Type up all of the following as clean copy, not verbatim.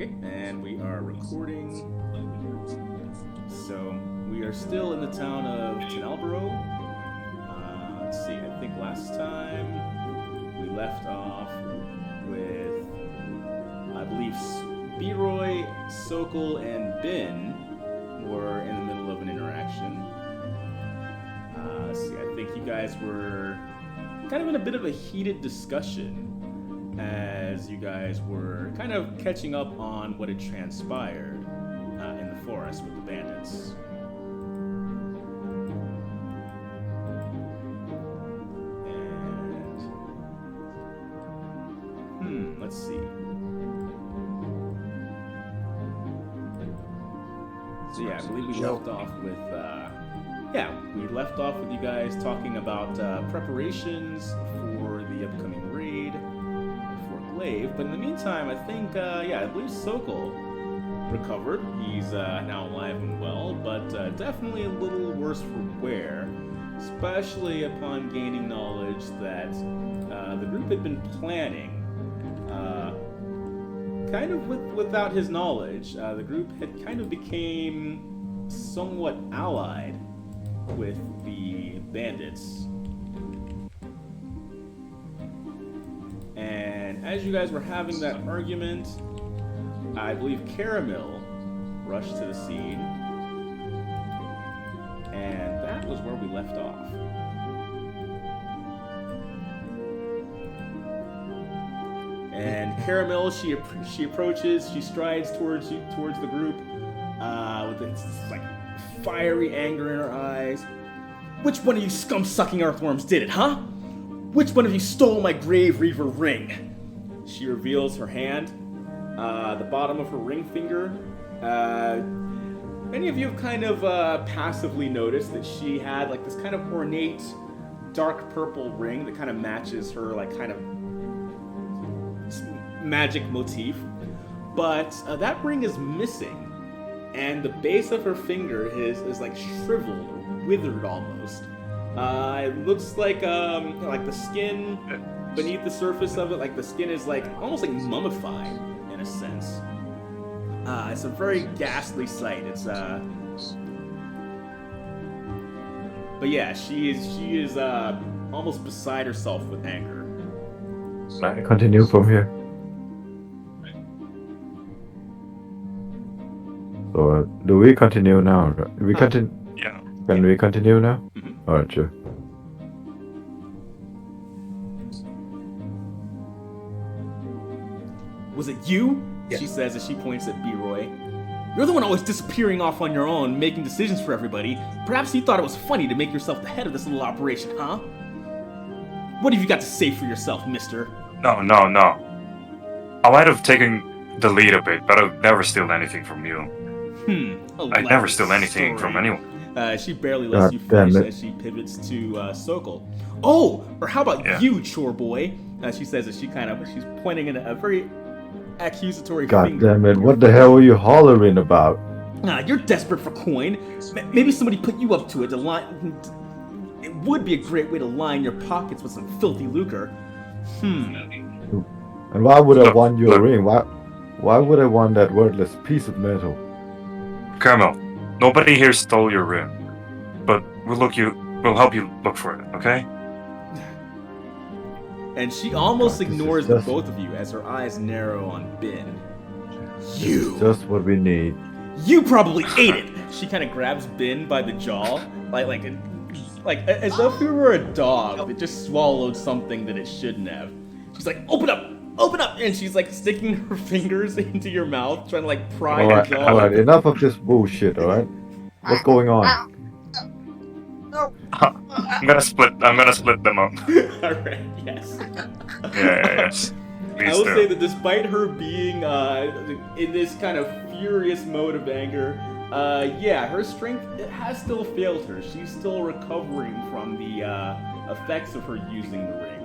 Okay, and we are recording. So, we are still in the town of Tenalborough. Let's see, I think last time we left off with, I believe, Beroy, Sokol, and Bin were in the middle of an interaction. Let's see, I think you guys were kind of in a bit of a heated discussion as you guys were kind of catching up on what had transpired in the forest with the bandits. And let's see. So yeah, I believe we left off with you guys talking about preparations for the upcoming raid. But in the meantime, I think, I believe Sokol recovered. He's now alive and well, but definitely a little worse for wear, especially upon gaining knowledge that the group had been planning, kind of without his knowledge, the group had kind of became somewhat allied with the bandits. And as you guys were having that argument, I believe Caramil rushed to the scene. And that was where we left off. And Caramil, she approaches, she strides towards the group, with this like fiery anger in her eyes. Which one of you scum-sucking earthworms did it, huh? Which one of you stole my Grave Reaver ring? She reveals her hand, the bottom of her ring finger. Many of you have kind of passively noticed that she had like this kind of ornate, dark purple ring that kind of matches her like kind of magic motif. But that ring is missing, and the base of her finger is like shriveled or withered almost. It looks like the skin beneath the surface of it, like the skin is like almost like mummified in a sense. It's a very ghastly sight. It's but yeah, she is almost beside herself with anger. I continue from here. So do we continue now? We continue. Yeah. Can we continue now? Mm-hmm. Alright, sure. Was it you? Yeah. She says as she points at Beroy. You're the one always disappearing off on your own, making decisions for everybody. Perhaps you thought it was funny to make yourself the head of this little operation, huh? What have you got to say for yourself, mister? No. I might have taken the lead a bit, but I've never stolen anything from you. I never steal anything from anyone. She barely lets you finish as she pivots to Sokol. Oh, or how about you, chore boy? She says as she's pointing in a very accusatory God finger. damn it, what the hell are you hollering about? You're desperate for coin. Maybe somebody put you up to it to line. It would be a great way to line your pockets with some filthy lucre. And why would I want your ring? Why would I want that worthless piece of metal? Caramil, nobody here stole your ring, but we'll help you look for it, okay? And she almost ignores the both of you as her eyes narrow on Bin. You! Just what we need. You probably ate it! She kind of grabs Bin by the jaw, like as though he were a dog that just swallowed something that it shouldn't have. She's like, open up! And she's like sticking her fingers into your mouth, trying to like pry your jaw. Alright, enough of this bullshit, alright? What's going on? I'm gonna split them up. Alright, yes. Yes. I will say that despite her being in this kind of furious mode of anger, her strength has still failed her. She's still recovering from the effects of her using the ring.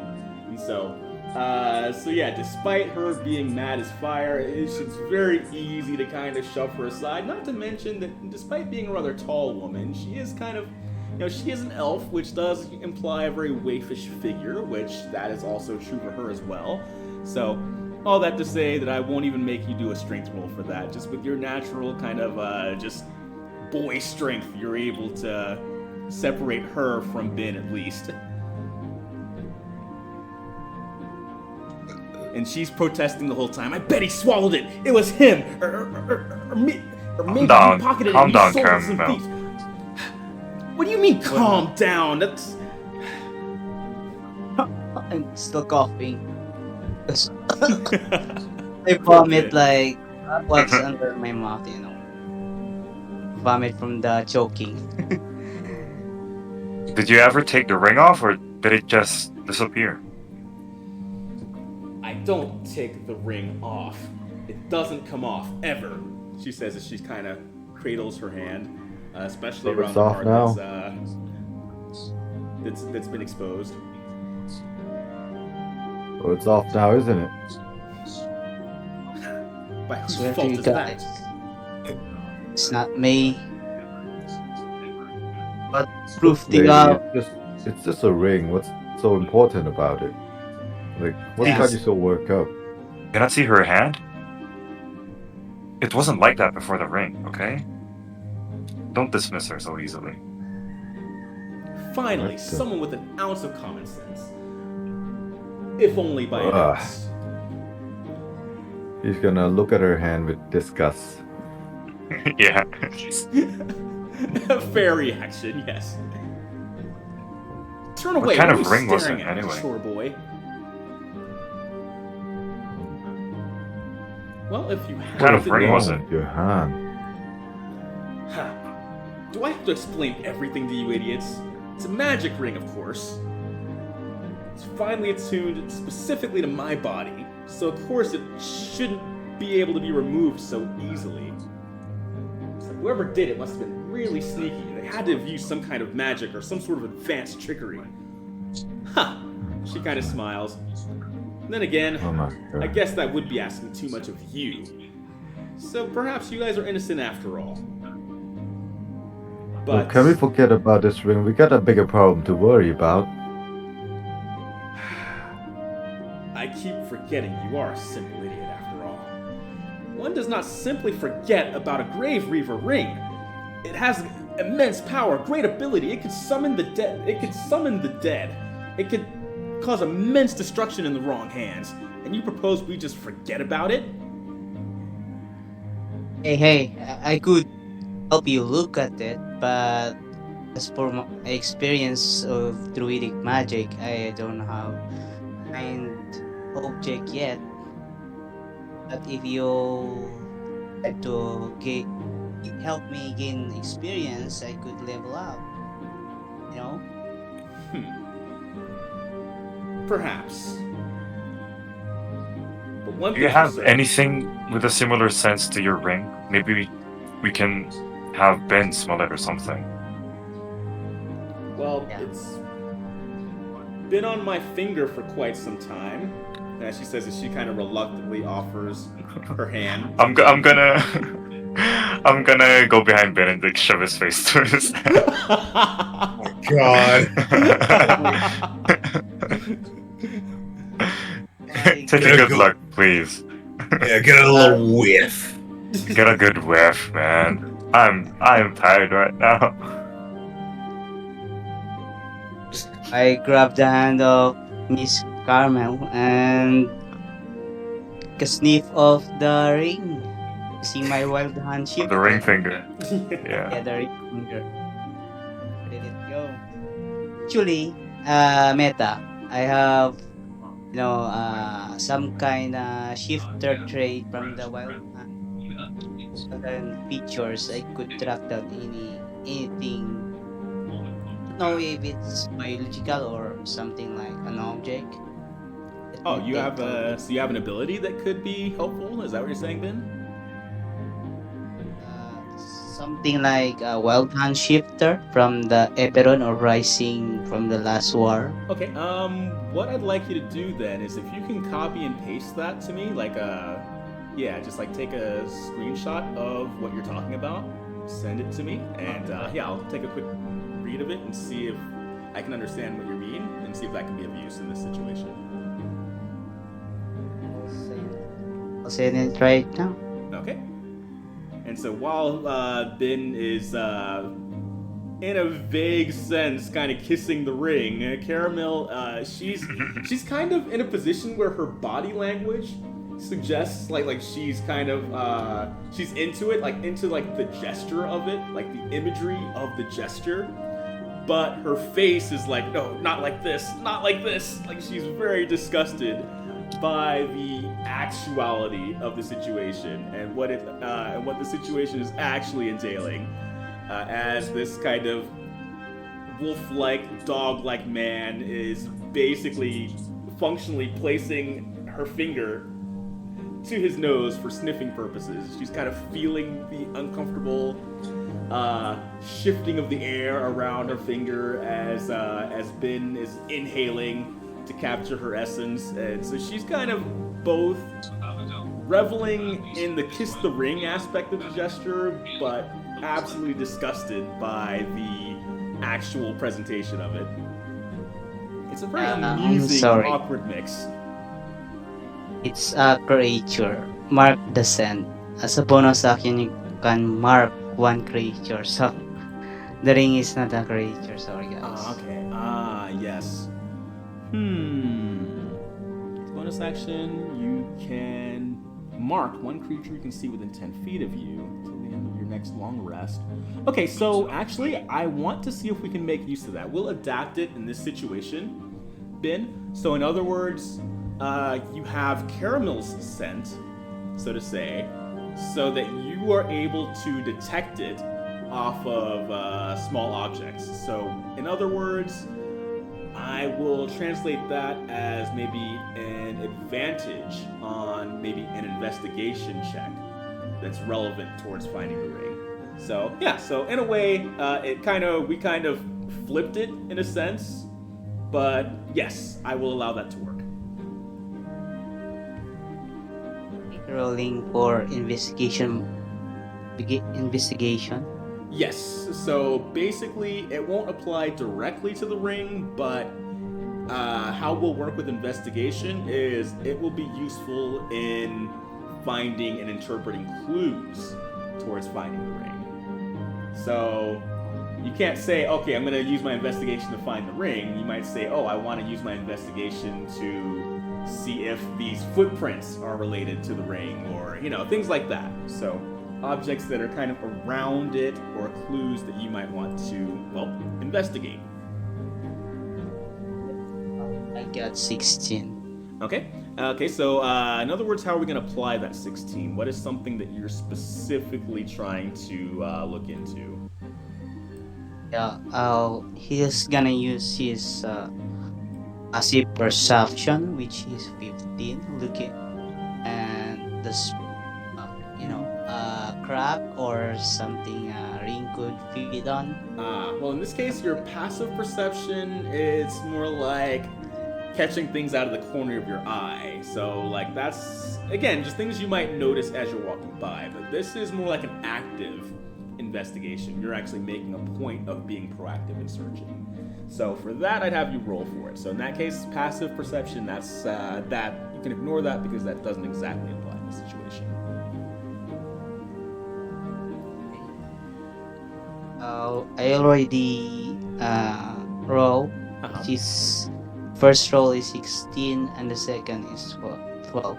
And despite her being mad as fire, it's very easy to kind of shove her aside. Not to mention that despite being a rather tall woman, she is kind of she is an elf, which does imply a very waifish figure, which that is also true for her as well. So, all that to say that I won't even make you do a strength roll for that. Just with your natural kind of just boy strength, you're able to separate her from Ben at least. And she's protesting the whole time. I bet he swallowed it. It was him, or maybe he pocketed it and he sold it to some thief. What do you mean, calm down? That's. I'm still coughing. I vomit like what's under my mouth, you know. Vomit from the choking. Did you ever take the ring off, or did it just disappear? I don't take the ring off. It doesn't come off, ever. She says as she kind of cradles her hand, especially So around it's the off part now? that's been exposed. Oh, it's off now, isn't it? By whose Swear to fault you is guys. that? It's not me. But proof the Lady, it's just a ring. What's so important about it? Like, what Yes. got you so worked up? Can I see her hand? It wasn't like that before the ring, okay? Don't dismiss her so easily. Finally, What the- someone with an ounce of common sense. If only by an Ugh. ounce. He's gonna look at her hand with disgust. Yeah. A fair reaction, yes. Turn away. What kind what of are you ring was staring it, at, anyway? Shore boy? Well, if you have kind of to ring know- was it? Your hand. Huh. Do I have to explain everything to you idiots? It's a magic ring, of course. It's finely attuned specifically to my body, so of course it shouldn't be able to be removed so easily. So whoever did it must have been really sneaky. They had to have used some kind of magic or some sort of advanced trickery. Ha! She kind of smiles. Then again, Oh my god. I guess that would be asking too much of you. So perhaps you guys are innocent after all. Well, But can we forget about this ring? We got a bigger problem to worry about. I keep forgetting you are a simple idiot after all. One does not simply forget about a Grave Reaver ring. It has immense power, great ability. It could summon the dead. It could cause immense destruction in the wrong hands. And you propose we just forget about it? Hey, I could help you look at it, but as for my experience of druidic magic, I don't have find object yet. But if you had to help me gain experience, I could level up. You know? Perhaps. But one Do you thing have for anything with a similar sense to your ring? Maybe we can have Ben smell it or something. Well, Yeah. it's been on my finger for quite some time. As she says, as she kind of reluctantly offers her hand. I'm gonna I'm gonna go behind Ben and like shove his face to his hand. God. Take a Gotta good go. look, please. Yeah, get a little whiff. Get a good whiff, man. I'm tired right now. I grabbed the hand of Miss Caramel and a sniff of the ring. See my wild hand shift. The ring finger. Yeah, Yeah. the ring finger. Let it go. Actually, Meta, I have some kind of shifter trait from the wild hand. Certain features I could track down anything. Don't know if it's biological or something like an object. Let Oh, me you have take so you have an ability that could be helpful? Is that what you're saying, Ben? something like a wild hand shifter from the Eberon or Rising from the last war. Okay, what I'd like you to do then is if you can copy and paste that to me, like yeah, just like take a screenshot of what you're talking about, send it to me, and yeah, I'll take a quick read of it and see if I can understand what you mean and see if that can be of use in this situation. Same I'll send it right now. Okay. And so while Ben is, in a vague sense, kind of kissing the ring, Caramel, she's kind of in a position where her body language suggests like she's kind of she's into it, like into like the gesture of it, like the imagery of the gesture. But her face is like, no, not like this, not like this. Like she's very disgusted by the actuality of the situation and what the situation is actually entailing, as this kind of wolf-like, dog-like man is basically functionally placing her finger to his nose for sniffing purposes. She's kind of feeling the uncomfortable shifting of the air around her finger as Ben is inhaling to capture her essence, and so she's kind of both reveling in the kiss the ring aspect of the gesture, but absolutely disgusted by the actual presentation of it. It's a very amusing, awkward mix. It's a creature. Mark the scent. As a bonus action, you can mark one creature. So the ring is not a creature. Sorry, guys. Okay. Yes. Bonus action, you can mark one creature you can see within 10 feet of you until the end of your next long rest. Okay, so actually, I want to see if we can make use of that. We'll adapt it in this situation, Ben. So in other words, you have Caramel's scent, so to say, so that you are able to detect it off of small objects. So in other words, I will translate that as maybe an advantage on maybe an investigation check that's relevant towards finding the ring. So yeah, so in a way, we kind of flipped it in a sense, but yes, I will allow that to work. Rolling for investigation. Investigation. Yes, so basically it won't apply directly to the ring, but how we'll work with investigation is it will be useful in finding and interpreting clues towards finding the ring. So you can't say, okay, I'm going to use my investigation to find the ring. You might say, oh, I want to use my investigation to see if these footprints are related to the ring, or, things like that. So objects that are kind of around it, or clues that you might want to, investigate. I got 16. Okay. Okay, so in other words, how are we going to apply that 16? What is something that you're specifically trying to look into? Yeah, he's gonna use his passive perception, which is 15. Looking and the crack or something ring could fit on. Well, in this case, your passive perception is more like catching things out of the corner of your eye. So, like, that's, again, just things you might notice as you're walking by. But this is more like an active investigation. You're actually making a point of being proactive in searching. So for that, I'd have you roll for it. So in that case, passive perception, that's that. You can ignore that because that doesn't exactly apply in the situation. I already roll. Uh-huh. His first roll is 16 and the second is 12.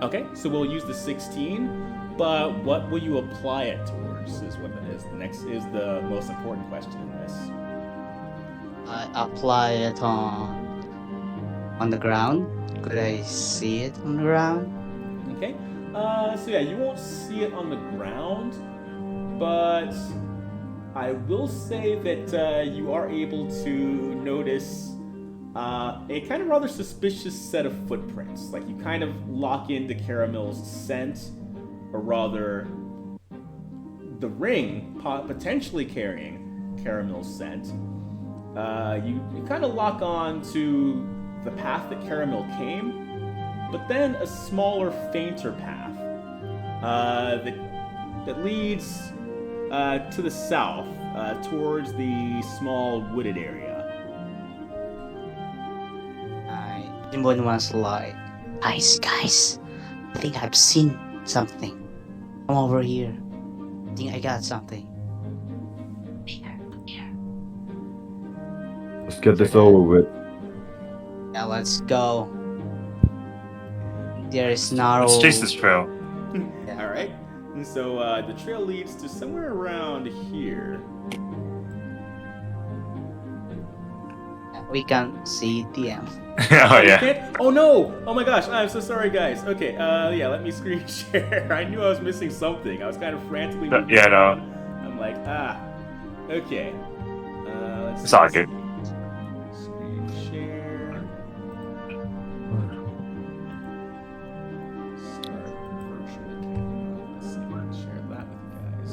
Okay, so we'll use the 16, but what will you apply it towards is what that is. The next is the most important question in this. I apply it on the ground. Could I see it on the ground? Okay, so yeah, you won't see it on the ground, but I will say that you are able to notice a kind of rather suspicious set of footprints. Like, you kind of lock into Caramel's scent, or rather, the ring potentially carrying Caramel's scent. You kind of lock on to the path that Caramel came, but then a smaller, fainter path that leads to the south, towards the small wooded area. Everyone was like, guys, I think I've seen something. Come over here. I think I got something. Let's get this over with. Yeah, let's go. There is narrow. Let's chase this trail. All right. And so the trail leads to somewhere around here. We can see DM. Oh You yeah. can't? Oh no! Oh my gosh! I'm so sorry, guys. Okay. Yeah. Let me screen share. I knew I was missing something. I was kind of frantically. moving Yeah, no. around. I'm like, Okay. Let's It's all good. Screen share. Start virtual camera. Let's see if I can share that with you guys.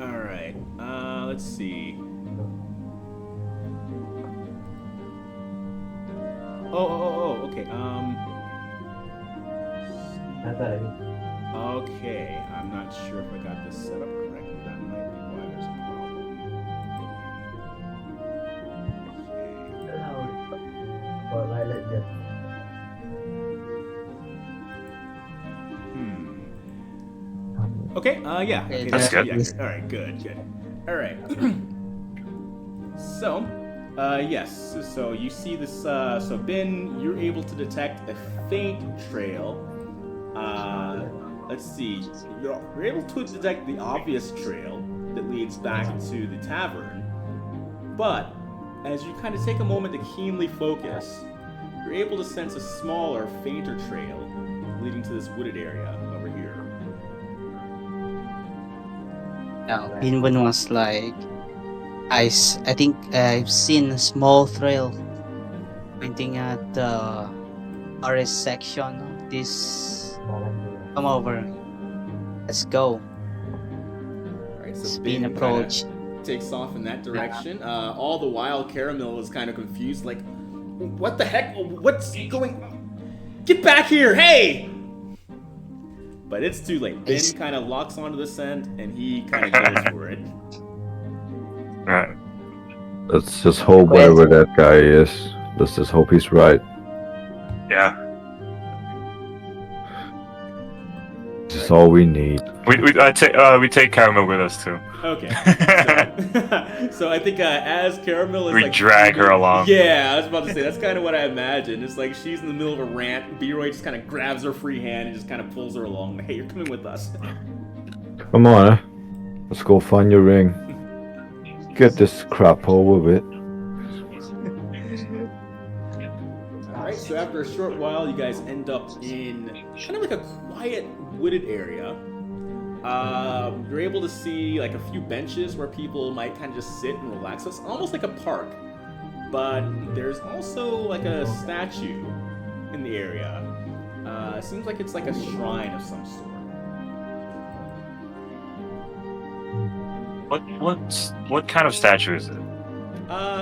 All right. Let's see. Oh. Okay. Okay. I'm not sure if I got this set up correctly. That might be why there's a problem. Okay. Yeah. Okay, That's good. Yeah. All right. Good. All right. So, yes. So you see this. So Ben, you're able to detect a faint trail. Let's see. You're able to detect the obvious trail that leads back to the tavern. But as you kind of take a moment to keenly focus, you're able to sense a smaller, fainter trail leading to this wooded area over here. Now, Pinwin was like, I think I've seen a small trail pointing at the forest section of this. Come over. Let's go. Alright, so Spin Ben approach. takes off in that direction. All the while, Caramil is kind of confused, like, what the heck? What's going on? Get back here, hey! But it's too late. Ben kind of locks onto the scent, and he kind of goes for it. Right. Let's just hope wherever that guy is. Let's just hope he's right. Yeah. This is all we need. We take Caramel with us too. Okay. So I think as Caramil is We like drag her along. Yeah, I was about to say that's kind of what I imagine. It's like she's in the middle of a rant. B-Roy just kind of grabs her free hand and just kind of pulls her along. Hey, you're coming with us. Come on, let's go find your ring. Get this crap over with. Alright, so after a short while, you guys end up in kind of like a quiet wooded area. You're able to see like a few benches where people might kind of just sit and relax. So it's almost like a park, but there's also like a statue in the area. It seems like it's like a shrine of some sort. What kind of statue is it?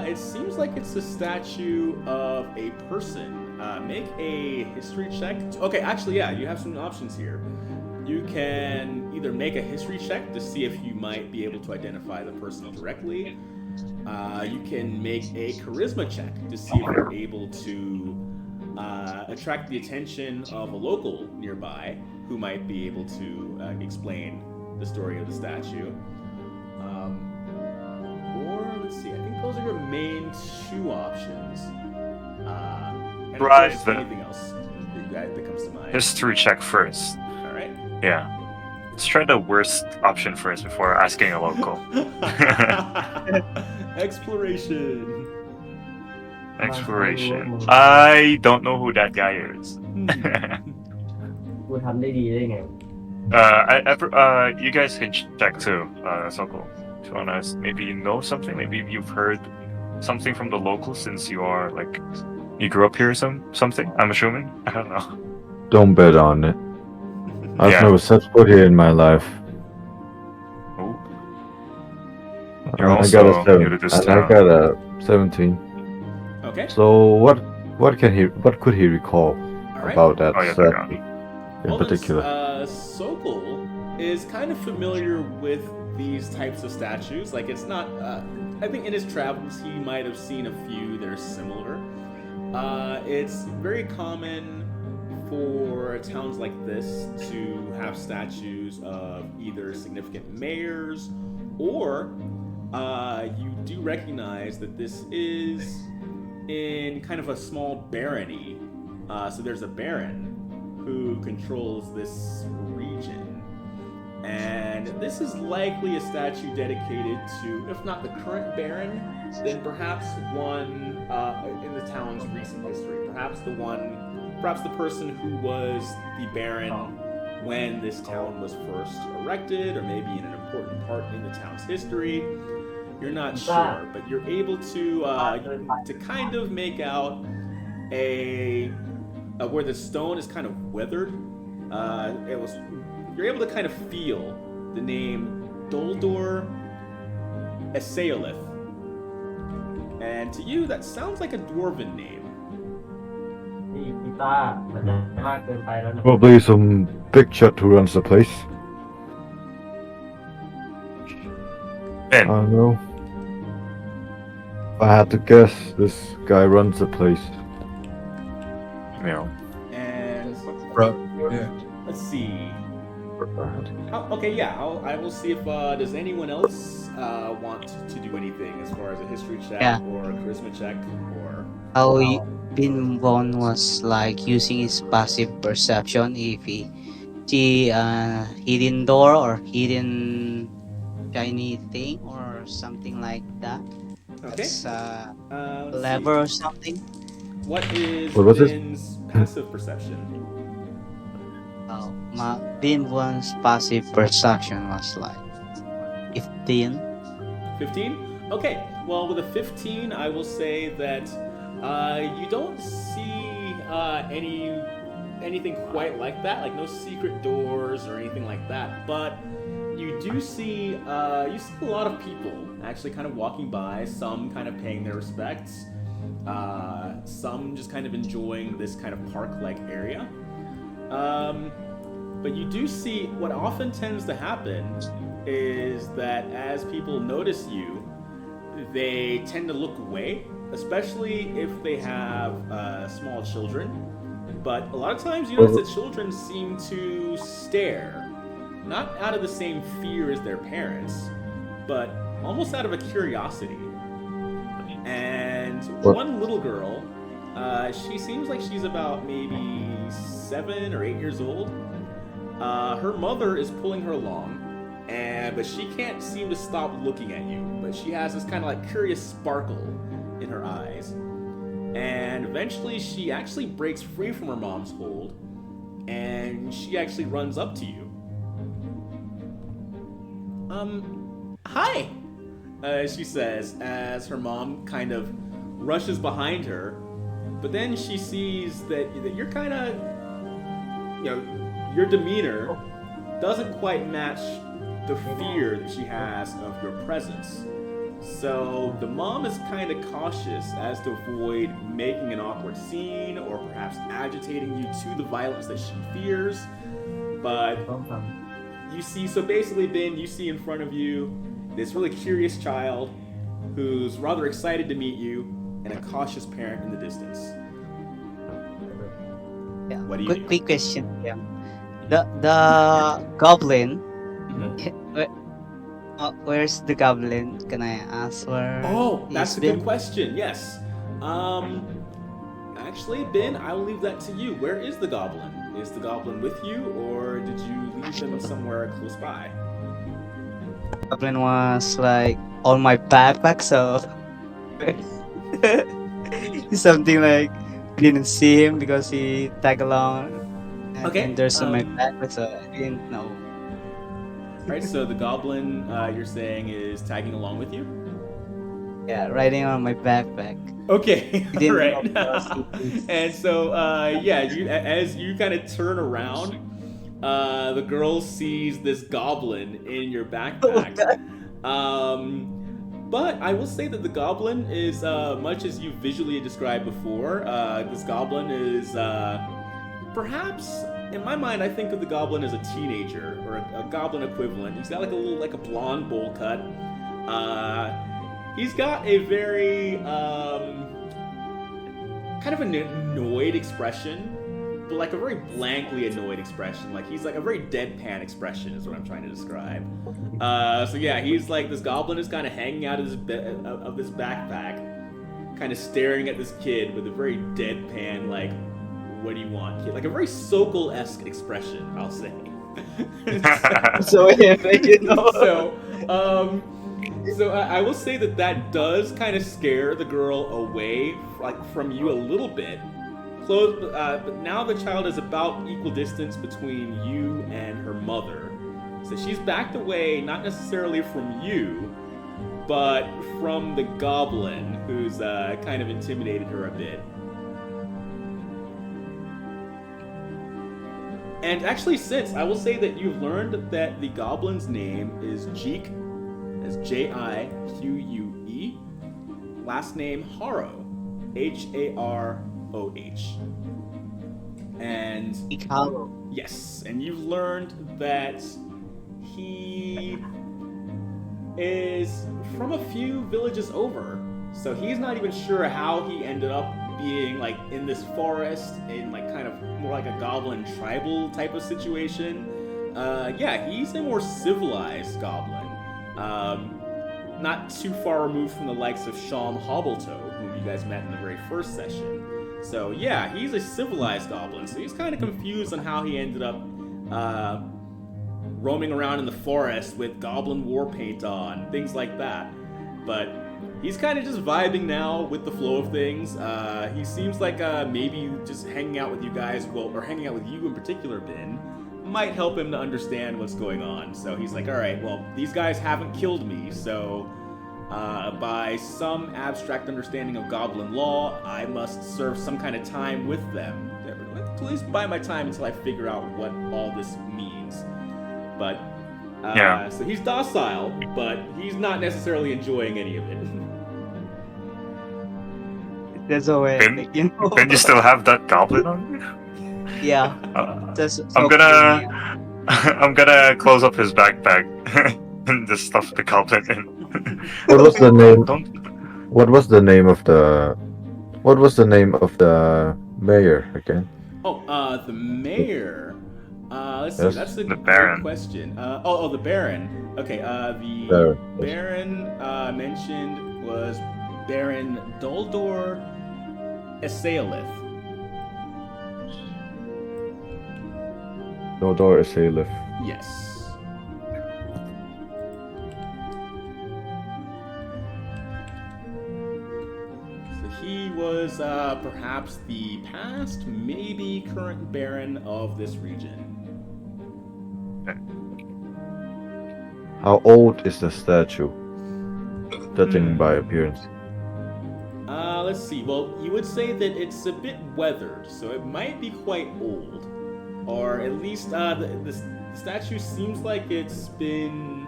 It seems like it's a statue of a person. Make a history check. Okay, actually, yeah, you have some options here. You can either make a history check to see if you might be able to identify the person directly. You can make a charisma check to see if you're able to attract the attention of a local nearby who might be able to explain the story of the statue. Or, let's see, I think those are your main two options. And of Right, course, the- anything else that comes to mind. History check first. Alright. Yeah. Let's try the worst option first before asking a local. Exploration. Exploration. I don't know who that guy is. คุณทำได้ดีได้ไง You guys can check too, Sokol. If you wanna maybe know something, maybe you've heard something from the locals since you are like you grew up here or something. I'm assuming. I don't know. Don't bet on it. I've Yeah. never set foot here in my life. Oh. You're I also got a 7. new to this And I town. got a 17. Okay. So what could he recall Alright. about that Oh, yeah, statue in Well, particular? Sokol, is kind of familiar with these types of statues. Like, it's not. I think in his travels he might have seen a few that are similar. It's very common for towns like this to have statues of either significant mayors, or you do recognize that this is in kind of a small barony. So there's a baron who controls this region. And this is likely a statue dedicated to, if not the current baron, then perhaps one in the town's recent history. Perhaps the person who was the baron when this town was first erected, or maybe in an important part in the town's history. You're not sure, but you're able to kind of make out where the stone is kind of weathered. You're able to kind of feel the name Doldor Esaolith. And to you, that sounds like a dwarven name. นี่กีตาร์มันจะมากเกินไปแล้วนะ Probably some big shot who runs the place. Ben, I don't know. If I had to guess, this guy runs the place. And Yeah. let's see. Okay, yeah, I will see if does anyone else want to do anything as far as a history check or a charisma check or. How Bin Von was like using his passive perception if he see a hidden door or hidden shiny thing or something like that. Okay. That's Let's lever see. or something. What is What was it? Ben's passive perception? Bin Von's passive perception was like 15. 15? Okay, well, with a 15, I will say that you don't see anything quite like that, like no secret doors or anything like that, but you do see a lot of people actually kind of walking by, some kind of paying their respects, some just kind of enjoying this kind of park-like area. But you do see what often tends to happen is that as people notice you, they tend to look away, especially if they have small children. But a lot of times you notice that children seem to stare, not out of the same fear as their parents, but almost out of a curiosity. And one little girl, she seems like she's about maybe 7 or 8 years old. Her mother is pulling her along, but she can't seem to stop looking at you. But she has this kind of like curious sparkle in her eyes. And eventually she actually breaks free from her mom's hold, and she actually runs up to you. Hi! She says, as her mom kind of rushes behind her. But then she sees that you're kind of, your demeanor doesn't quite match the fear that she has of your presence. So the mom is kind of cautious as to avoid making an awkward scene or perhaps agitating you to the violence that she fears. But you see, so basically, Ben, you see in front of you this really curious child who's rather excited to meet you and a cautious parent in the distance. Yeah. What do you do? Quick question. Yeah. The goblin. Where's the goblin? Can I ask where? Oh, that's he's a good been? question. Yes. Actually, Ben, I will leave that to you. Where is the goblin? Is the goblin with you, or did you leave him somewhere close by? Goblin was like on my backpack, so something like didn't see him because he tagged along. Okay, And there's on my backpack, so I didn't know. Right, so the goblin you're saying is tagging along with you? Yeah, riding on my backpack. Okay, didn't right. know. And so, as you kind of turn around, the girl sees this goblin in your backpack. But I will say that the goblin is, much as you visually described before, this goblin is perhaps in my mind, I think of the goblin as a teenager or a goblin equivalent. He's got like a blonde bowl cut. He's got a very kind of an annoyed expression, but like a very blankly annoyed expression. Like he's like a very deadpan expression is what I'm trying to describe. So yeah, he's like this goblin is kind of hanging out of his backpack, kind of staring at this kid with a very deadpan like, what do you want, kid? Like a very Sokol-esque expression, I'll say. So if you know. So I will say that does kind of scare the girl away, like from you a little bit. But now the child is about equal distance between you and her mother. So she's backed away, not necessarily from you, but from the goblin, who's kind of intimidated her a bit. And actually, since I will say that you've learned that the goblin's name is Jique, as Jique, last name Harrow, Haroh. And yes, and you've learned that he is from a few villages over, so he's not even sure how he ended up being like in this forest in like kind of more like a goblin tribal type of situation. Yeah, he's a more civilized goblin, not too far removed from the likes of Sham Hobbletoe, whom you guys met in the very first session. So yeah, he's a civilized goblin, so he's kind of confused on how he ended up roaming around in the forest with goblin war paint on, things like that. But he's kind of just vibing now with the flow of things. He seems like maybe just hanging out with you guys, or hanging out with you in particular, Ben, might help him to understand what's going on. So he's like, all right, well, these guys haven't killed me, so by some abstract understanding of goblin law, I must serve some kind of time with them. At least buy my time until I figure out what all this means. But so he's docile, but he's not necessarily enjoying any of it. That's a way. Then you still have that goblin on you? Yeah. I'm gonna close up his backpack and just stuff the goblin in. What was the name? What was the name of the mayor again? Oh, the mayor. Let's see. Yes. That's a great Baron. question. The Baron. Okay. The Baron mentioned was Baron Duldor Esaelith. Duldor Esaelith. Yes. So he was perhaps the past, maybe current Baron of this region. How old is the statue? Judging by appearance. Let's see. Well, you would say that it's a bit weathered, so it might be quite old. Or at least the statue seems like it's been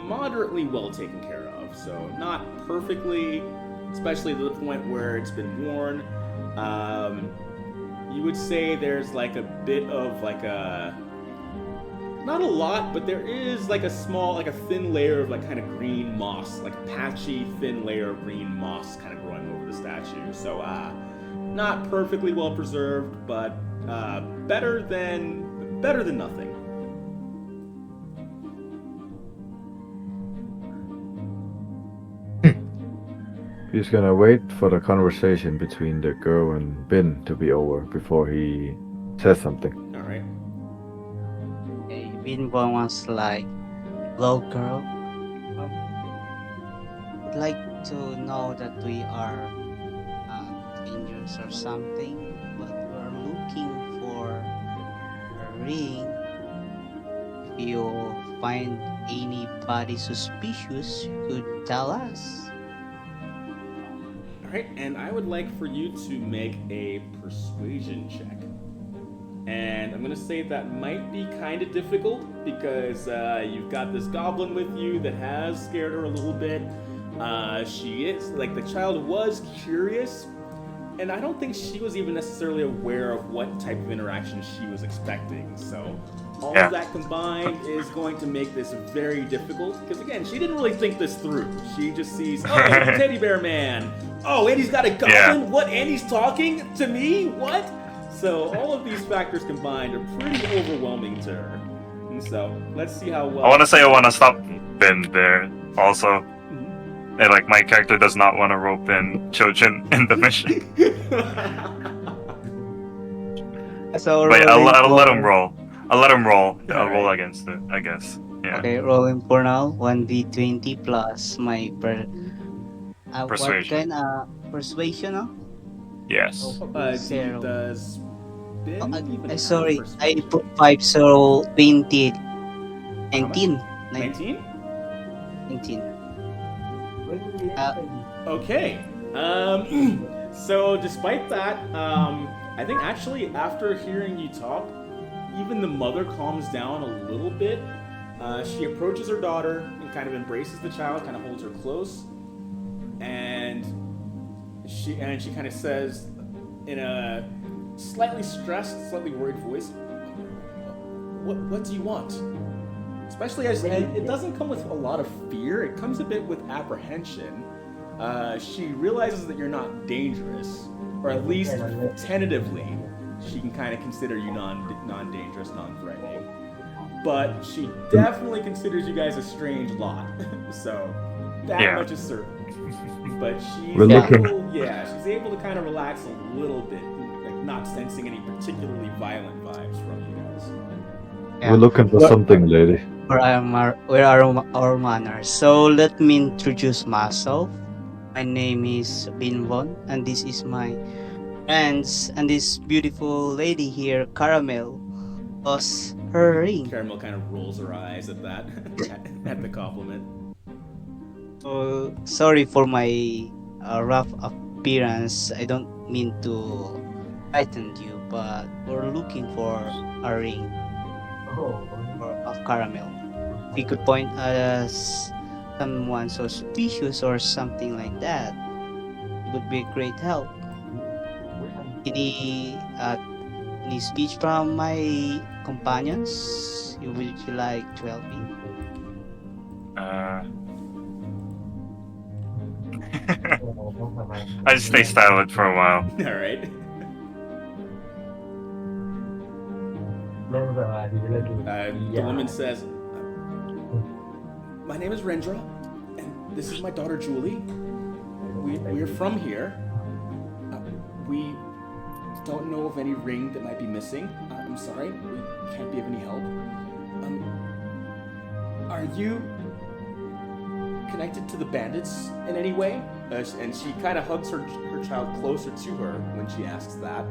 moderately well taken care of. So not perfectly, especially to the point where it's been worn. You would say there's like a bit of like a... Not a lot, but there is like a small, like a thin layer of like kind of green moss, like a patchy, thin layer of green moss kind of growing over the statue. So, not perfectly well preserved, but better than nothing. He's gonna wait for the conversation between the girl and Ben to be over before he says something. All right. Bin was like, "Hello, girl. I'd like to know that we are strangers or something, but we're looking for a ring. If you find anybody suspicious, you could tell us." All right, and I would like for you to make a persuasion check. And I'm gonna say that might be kind of difficult because you've got this goblin with you that has scared her a little bit. She is, like, the child was curious, and I don't think she was even necessarily aware of what type of interaction she was expecting. So all Yeah. of that combined is going to make this very difficult. Because again, she didn't really think this through. She just sees, oh, teddy bear man. Oh, and he's got a goblin. Yeah. What? And he's talking to me? What? So all of these factors combined are pretty overwhelming to her. And so let's see how well. I want to say I want to stop Ben there also. And like my character does not want to rope in children in the mission. So But rolling I'll let for- him roll. I'll let him roll. I'll roll Alright. against it, I guess. Yeah. Okay, rolling for now. 1d20 plus my what Persuasion. kind? Persuasion, no? Yes. Zero. Does Ben even have Sorry, I persuasion? put 5, so 20. 19. 19? 19. Okay. So despite that, I think actually after hearing you talk, even the mother calms down a little bit. She approaches her daughter and kind of embraces the child, kind of holds her close, and she kind of says in a slightly stressed, slightly worried voice, "What do you want?" Especially as it doesn't come with a lot of fear, it comes a bit with apprehension. She realizes that you're not dangerous, or at least tentatively, she can kind of consider you non-dangerous, non-threatening. But she definitely considers you guys a strange lot, so that Yeah. much is certain. But she's We're looking- she's able to kind of relax a little bit, like not sensing any particularly violent vibes from you guys. Yeah. We're looking for something, lady. Where are our manners? So let me introduce myself. My name is Binvon, and this is my friends, and this beautiful lady here, Caramel, lost her ring. Caramel kind of rolls her eyes at that, at the compliment. So sorry for my rough appearance. I don't mean to frighten you, but we're looking for a ring of Caramel. If you could point us someone so suspicious or something like that, it would be a great help. Any speech from my companions? Would you like to help me? I just stay silent for a while. All right. The woman says, "My name is Rendra, and this is my daughter Julie. We're from here. We don't know of any ring that might be missing. I'm sorry, we can't be of any help. Are you connected to the bandits in any way?" And she kind of hugs her child closer to her when she asks that.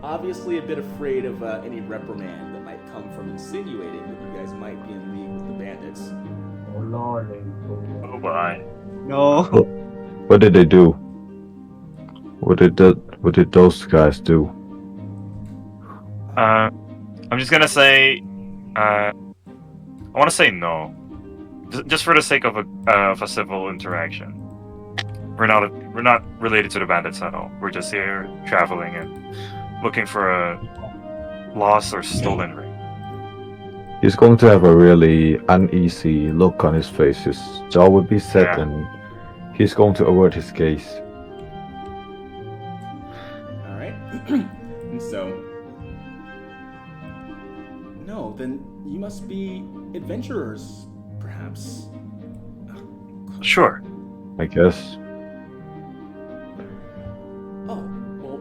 Obviously a bit afraid of any reprimand that might come from insinuating that you guys might be in league with the bandits. Oh my. No. What did they do? What did those guys do? I'm just gonna say, I want to say no, just for the sake of a civil interaction. We're not related to the bandits at all. We're just here traveling and looking for a lost or stolen ring. He's going to have a really uneasy look on his face. His jaw would be set, Yeah. and he's going to avert his gaze. All right. And so, no, then you must be adventurers, perhaps. Sure. I guess. Oh, well,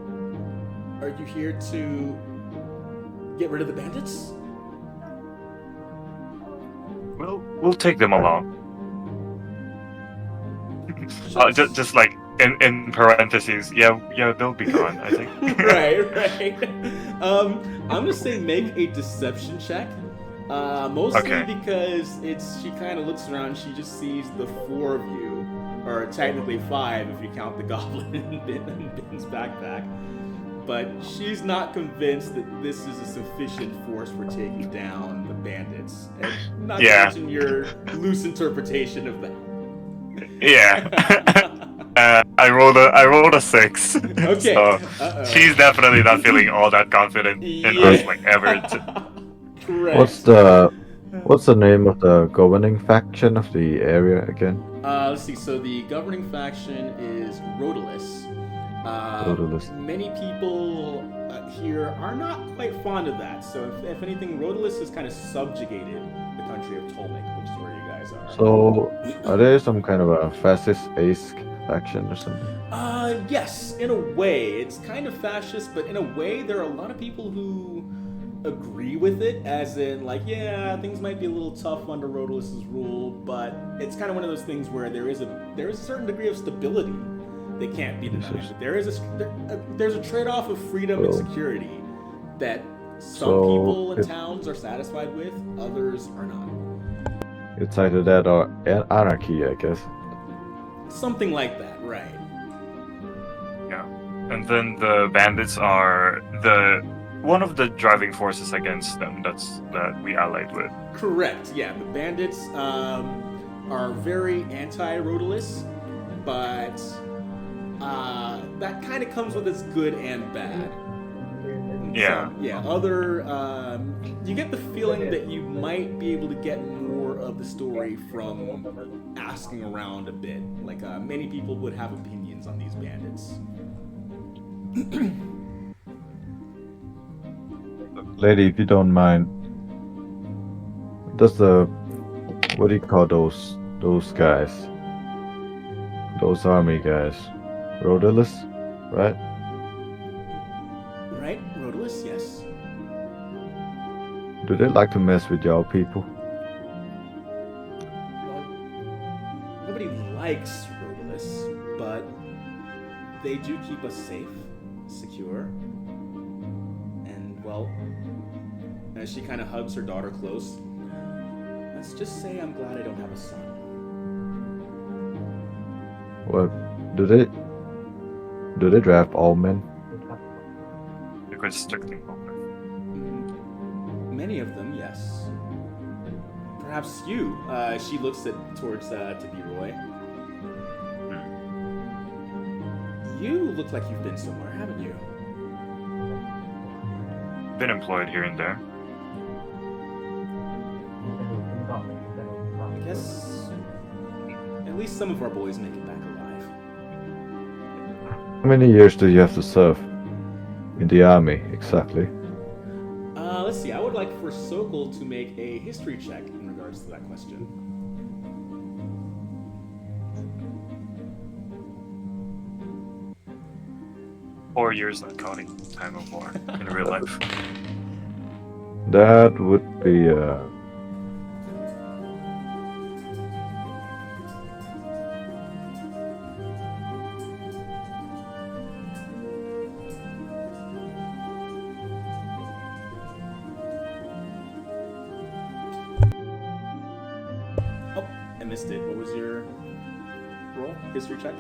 are you here to get rid of the bandits? We'll take them along. Just like in parentheses, yeah, they'll be gone. I think. right. I'm gonna say make a deception check. Mostly Okay. because she kind of looks around. She just sees the four of you, or technically five if you count the goblin in Ben's backpack. But she's not convinced that this is a sufficient force for taking down the bandits. And not to Yeah. mention your loose interpretation of that. Yeah. I rolled a 6. Okay. So Uh-oh. she's definitely not feeling all that confident in us like ever. Correct. What's the name of the governing faction of the area again? Let's see. So the governing faction is Rodolis. Rodolis. Many people here are not quite fond of that. So if anything, Rodolis has kind of subjugated the country of Tolmec, which is where you guys are. So, are there some kind of a fascist-esque faction or something? Yes, in a way. It's kind of fascist, but in a way, there are a lot of people who agree with it, as in, like, yeah, things might be a little tough under Rodolis' rule, but it's kind of one of those things where there is a certain degree of stability that can't be denied. But there's a trade-off of freedom and security that some people in towns are satisfied with, others are not. It's either that or anarchy, I guess. Something like that, right? Yeah, and then the bandits are one of the driving forces against them. That we allied with. Correct. Yeah, the bandits are very anti-Rodolis, but that kind of comes with its good and bad. Yeah. So, yeah. You get the feeling that you might be able to get more of the story from asking around a bit. Like many people would have opinions on these bandits. Lady, if you don't mind, what do you call those guys? Those army guys, Rodolis, right? Right, Rodolis, yes. Do they like to mess with y'all people? Well, nobody likes Rodolis, but they do keep us safe, secure, and, well, as she kind of hugs her daughter close, let's just say I'm glad I don't have a son. What do they draft all men? They're quite strict in Poland. Many of them, yes. Perhaps you. She looks towards to Roy. You look like you've been somewhere, haven't you? Been employed here and there. I guess at least some of our boys make it back alive. How many years do you have to serve in the army exactly? Let's see. I would like for Sokol to make a history check in regards to that question. Four years not counting time of war in real life. That would be Oh, I missed it. What was your roll? History check?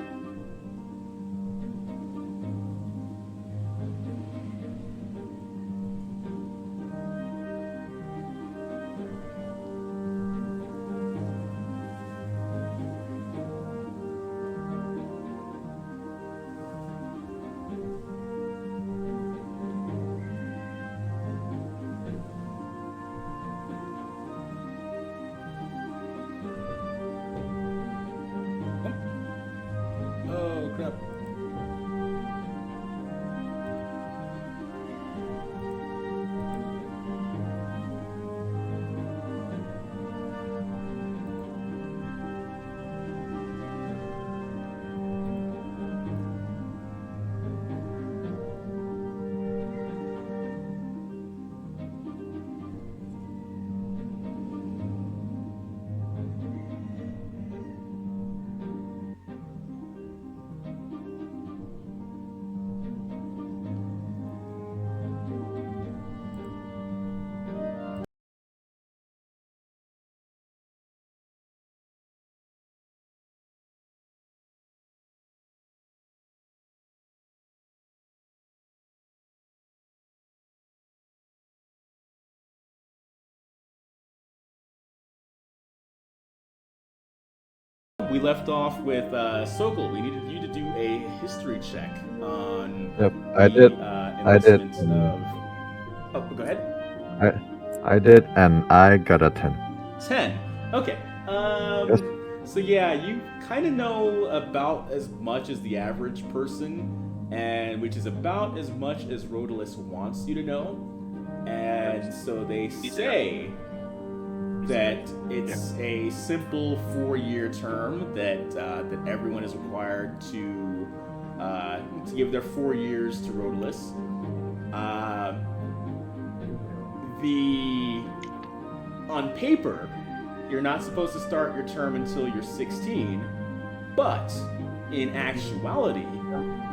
we left off with Sokol. We needed you to do a history check on Yep, the I did. enlistment of. Oh, go ahead. I did, and I got a 10. 10. Okay. Yes. So yeah, you kind of know about as much as the average person, and which is about as much as Rodolis wants you to know. And so they say that it's a simple 4-year term that everyone is required to give their 4 years to Rodolis. On paper, you're not supposed to start your term until you're 16, but in actuality,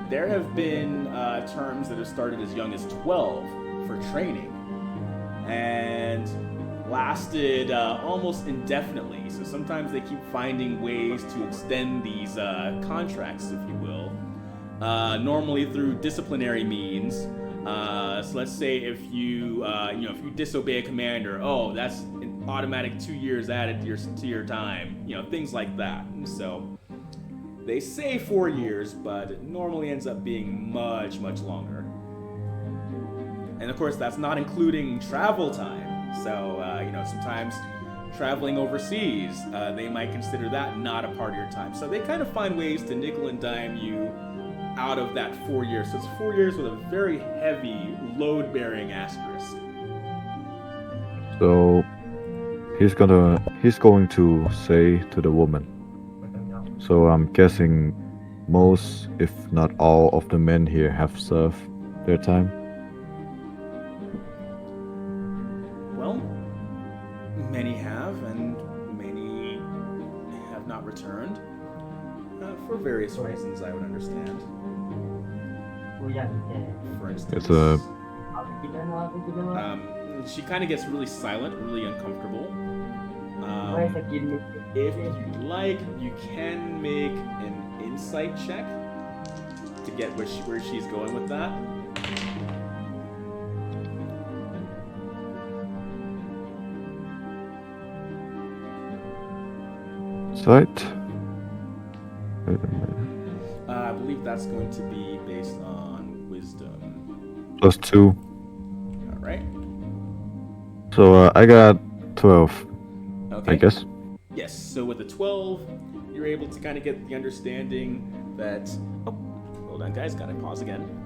there have been terms that have started as young as 12 for training and lasted almost indefinitely. So sometimes they keep finding ways to extend these contracts, if you will, normally through disciplinary means. So let's say if you if you disobey a commander, that's an automatic 2 years added to your time, things like that. And so they say 4 years, but it normally ends up being much, much longer. And of course, that's not including travel time. So sometimes traveling overseas, they might consider that not a part of your time. So they kind of find ways to nickel and dime you out of that 4 years. So it's 4 years with a very heavy load-bearing asterisk. So he's going to say to the woman. So I'm guessing most, if not all, of the men here have served their time. Well, many have, and many have not returned. For various reasons, I would understand. กูอยากแก่ For instance, It's a เอาไปกินได้ไหมเอาไปกินได้ไหม she kind of gets really silent, really uncomfortable. ไม่สกิน If you'd like, you can make an insight check to get where she's going with that. sight. Wait a minute. I believe that's going to be based on wisdom. +2. All right. So I got 12, Okay. I guess. Yes. So with the 12, you're able to kind of get the understanding that. Oh, hold on, guys. Gotta pause again.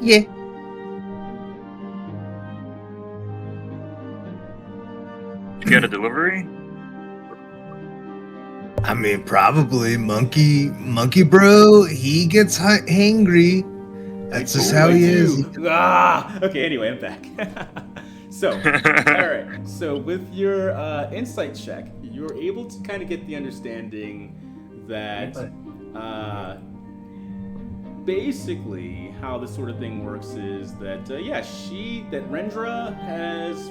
Yeah. You get a delivery? I mean, probably monkey bro. He gets hangry. That's just how he is. Okay, anyway, I'm back. So, alright. So with your insight check, you're able to kind of get the understanding that basically how this sort of thing works is that, that Rendra has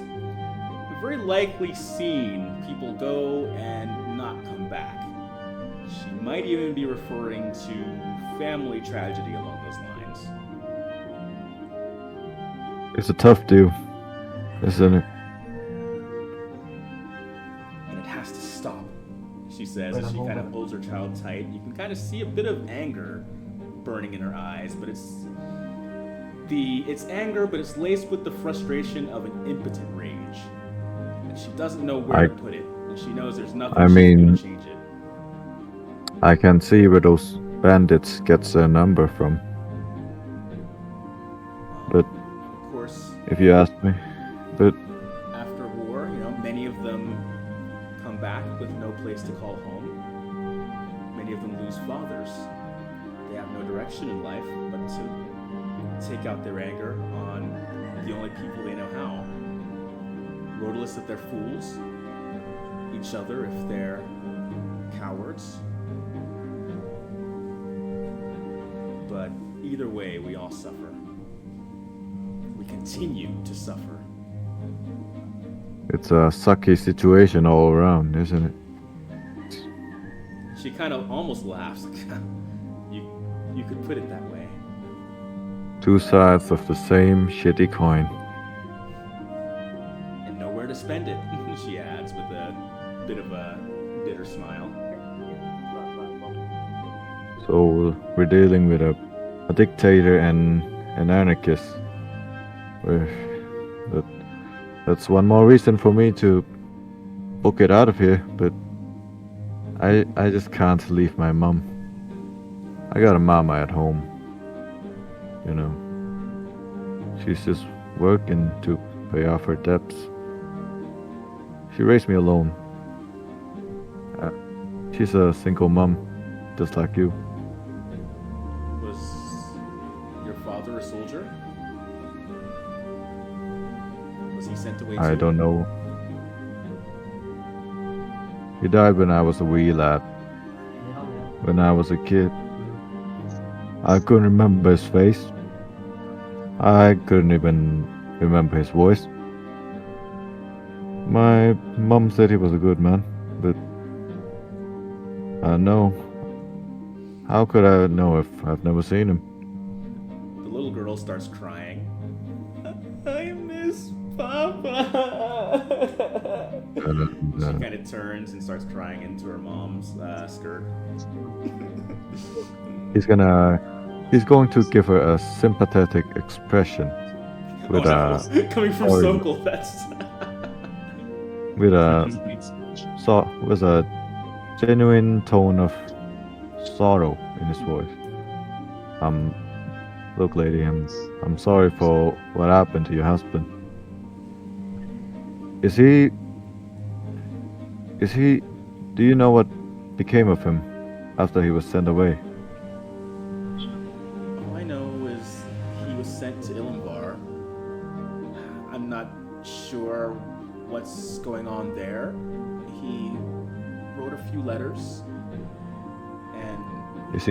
very likely seen people go and not come back. She might even be referring to family tragedy along those lines. It's a tough deal, isn't it? And it has to stop, she says as she kind of holds her child tight. You can kind of see a bit of anger burning in her eyes, but it's anger, but it's laced with the frustration of an impotent rage. And she doesn't know where to put it, and she knows there's nothing she's going to change it. I can see where those bandits gets their number from. But Of course, if you ask me, but after war, many of them come back with no place to call home. Many of them lose fathers. They have no direction in life but to take out their anger on the only people they know how. Rodolis if they're fools, each other if they're cowards. But either way, we all suffer. We continue to suffer. it's a sucky situation all around, isn't it? She kind of almost laughs. You could put it that way. Two sides of the same shitty coin. And nowhere to spend it, she adds with a bit of a bitter smile. So we're dealing with a dictator and an anarchist. That's one more reason for me to book it out of here, but I just can't leave my mom. I got a mama at home. She's just working to pay off her debts. She raised me alone. She's a single mom, just like you. Was your father a soldier? Was he sent away I too? don't know. He died when I was a wee lad. When I was a kid. I couldn't remember his face. I couldn't even remember his voice. My mom said he was a good man, but I know. How could I know if I've never seen him? The little girl starts crying. I miss Papa. And, She kind of turns and starts crying into her mom's skirt. He's going to give her a sympathetic expression with coming from sorry. Sokol, that's with a genuine tone of sorrow in his voice. Look, lady, I'm sorry for what happened to your husband. Is he? Do you know what became of him after he was sent away? all I know is he was sent to Ilimbar. I'm not sure what's going on there. He wrote a few letters, and Is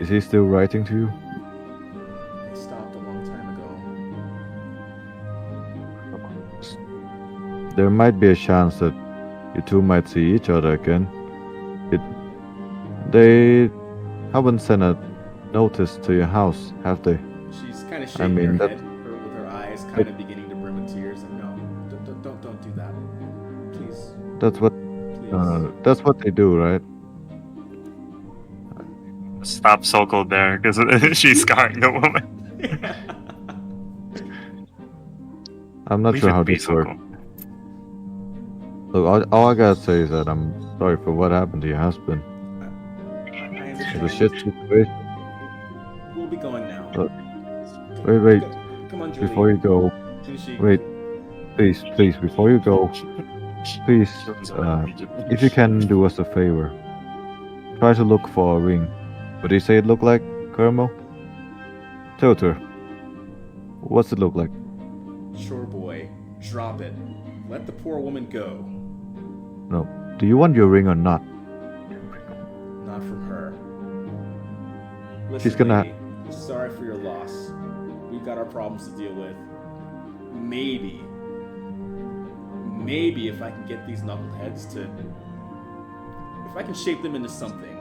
he still writing to you? it stopped a long time ago. There might be a chance that you two might see each other again. They haven't sent a notice to your house, have they? She's kind of shaking mean, her that- head, with her eyes kind of beginning to brim with tears. Like, no, don't do that, please, That's what please. that's what they do, right? Stop Sokol there, because she's scarring the woman. I'm not Leave sure it how be, this works. Sokol. Look, all I gotta say is that I'm sorry for what happened to your husband. I It's a understand. shit situation. We'll be going now. Look, wait. Come on, Julie. Before you go, And she- wait. Please, before you go, please, if you can do us a favor, try to look for a ring. What do you say it looked like, Caramel? Tell it to her. What's it look like? Sure, boy. Drop it. Let the poor woman go. No. Do you want your ring or not? Not from her. Listen, She's gonna- lady, sorry for your loss. We've got our problems to deal with. Maybe if I can get these knuckleheads to... If I can shape them into something,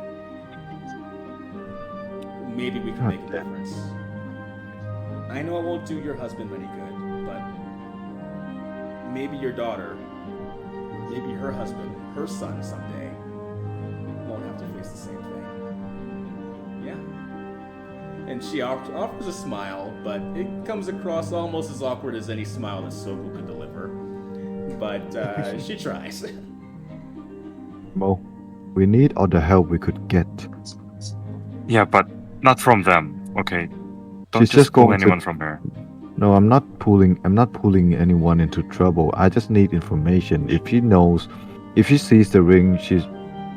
maybe we can make a difference. I know it won't do your husband any good, but maybe your daughter, maybe her husband, her son someday, won't have to face the same thing. Yeah. And she offers a smile, but it comes across almost as awkward as any smile that Sokol could deliver. But she tries. Mo, we need all the help we could get. Yeah, but not from them, okay? Don't She's just just pull going to- anyone from her. No, I'm not pulling anyone into trouble. I just need information. If she sees the ring,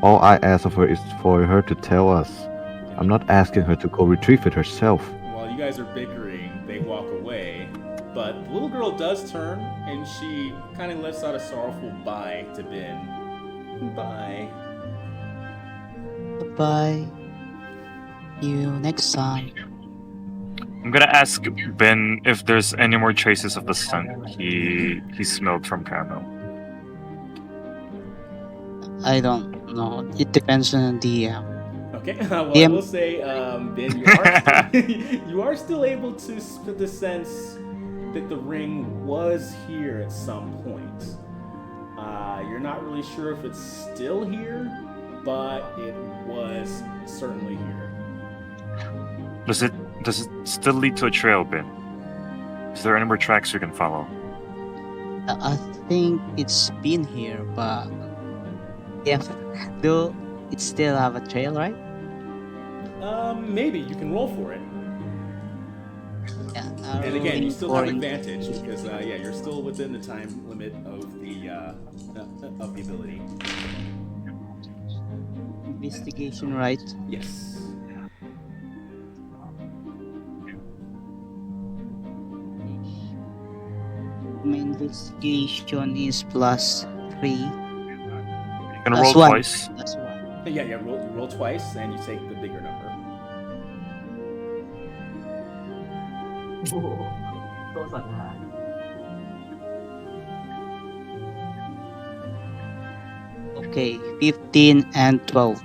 all I ask of her is for her to tell us. I'm not asking her to go retrieve it herself. While you guys are bickering, they walk away, but the little girl does turn, and she kind of lets out a sorrowful bye to Ben. Bye. Bye. See you next time. I'm gonna ask Ben if there's any more traces of the scent he smelled from Caramel. I don't know. It depends on the Okay, well, I Yeah. will say, Ben, you are still able to sense that the ring was here at some point. You're not really sure if it's still here, but it was certainly here. Does it still lead to a trail, Ben? Is there any more tracks we can follow? I think it's been here, but yeah, though it still have a trail, right? Maybe you can roll for it. Yeah. And again, you still have rolling for advantage because you're still within the time limit of the ability. investigation, right? Yes. My investigation is +3. You can Plus roll one. twice. Plus 1. Yeah. You roll twice, and you take the bigger number.โอ้โหโต๊ะสังหาร Okay, 15 and 12.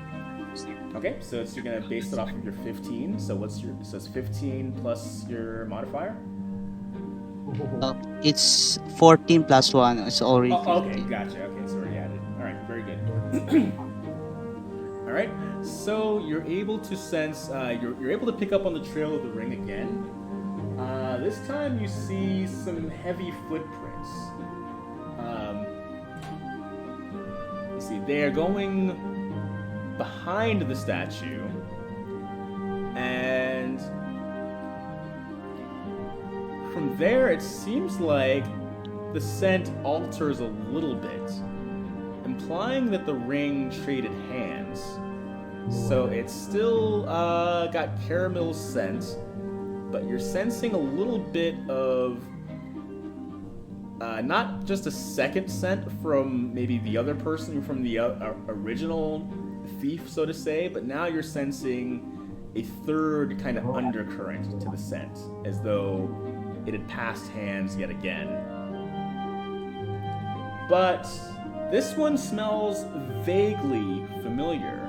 Okay, so you're gonna base it off of your 15. So it's 15 plus your modifier. โอ้โห It's 14 plus 1. It's already 15. Oh, okay, gotcha. Okay, it's already added. All right, very good. All right, so you're able to sense. You're able to pick up on the trail of the ring again. This time you see some heavy footprints. Let's see, they are going behind the statue, and from there it seems like the scent alters a little bit, implying that the ring traded hands. So it's still got Caramel's scent, but you're sensing a little bit of not just a second scent from maybe the other person from the original thief, so to say, but now you're sensing a third kind of undercurrent to the scent, as though it had passed hands yet again. But this one smells vaguely familiar.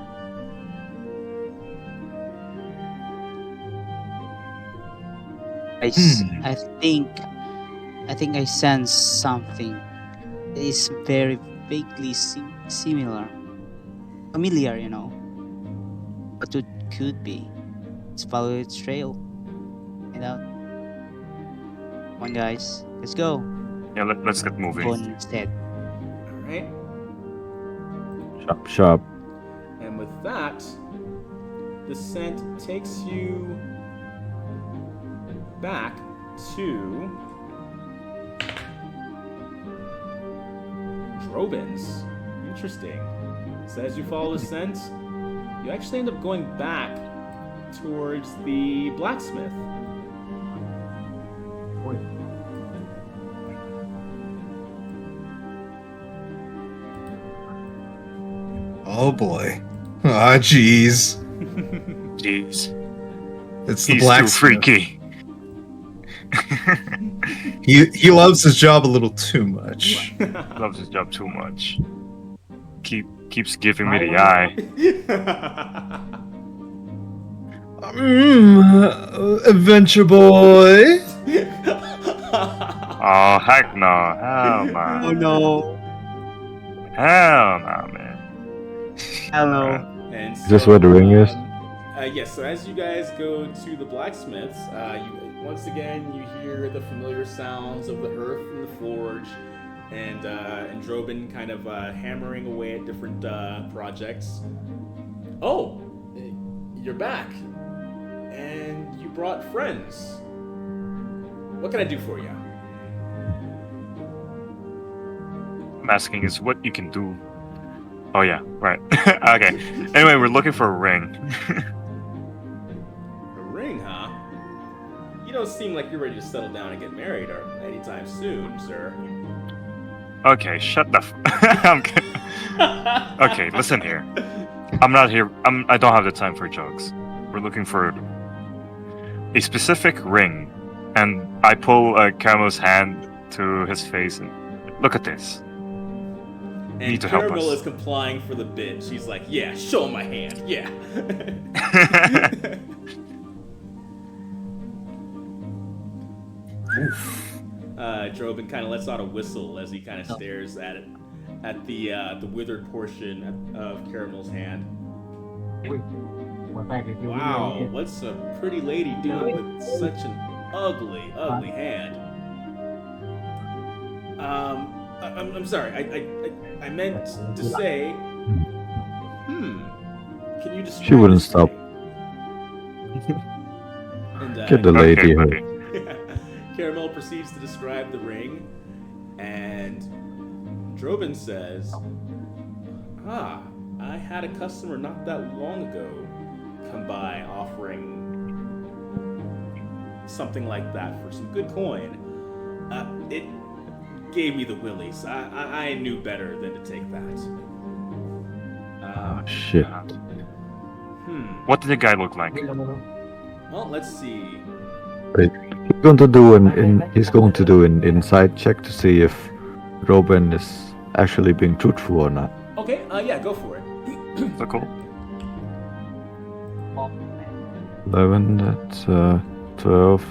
I think I sense something. It is very vaguely similar. Familiar, you know. But it could be. Let's follow its trail. Find out. Come on, guys. Let's go. Yeah, let's get moving. Go instead. All right. Sharp. And with that, the scent takes you back to Drobin's. Interesting. So as you follow the scent, you actually end up going back towards the blacksmith. โอ้ย Oh boy. Ah, jeez. Jeez, It's the he's too blacksmith. freaky. He loves his job a little too much. Loves his job too much. Keeps giving me the eye. Adventure boy. Oh heck no! Hell no! no. Hell no, man! Hello. And Is this where the ring is? Yes, so as you guys go to the blacksmith's, once again you hear the familiar sounds of the earth in the forge, and Drobin kind of hammering away at different projects. Oh, you're back, and you brought friends. What can I do for you? I'm asking is what you can do. Oh yeah, right. Okay. Anyway, we're looking for a ring. A ring, huh? You don't seem like you're ready to settle down and get married or anytime soon, sir. Okay, shut the. I'm kidding. Okay, listen here. I'm not here. I don't have the time for jokes. We're looking for a specific ring, and I pull Caramel's hand to his face and look at this. And Need to help Caramel us. is complying for the bit. She's like, yeah, show him my hand. Yeah. Drobin kind of lets out a whistle as he kind of stares at it, at the withered portion of Caramel's hand. หัวแตกเลยคือ Wow, what's a pretty lady doing with such an ugly hand? I'm sorry. I meant to say. Can you describe? She wouldn't this stop. ring? And, Get the lady Okay, here. buddy. Caramel proceeds to describe the ring, and Drobin says, I had a customer not that long ago come by offering something like that for some good coin. It gave me the willies. I knew better than to take that. Shit. What did the guy look like? วิ่งลงมาดู Well, let's see. He's going to do an inside check to see if Robin is actually being truthful or not. Okay, yeah, go for it. So cool. 11, that's 12.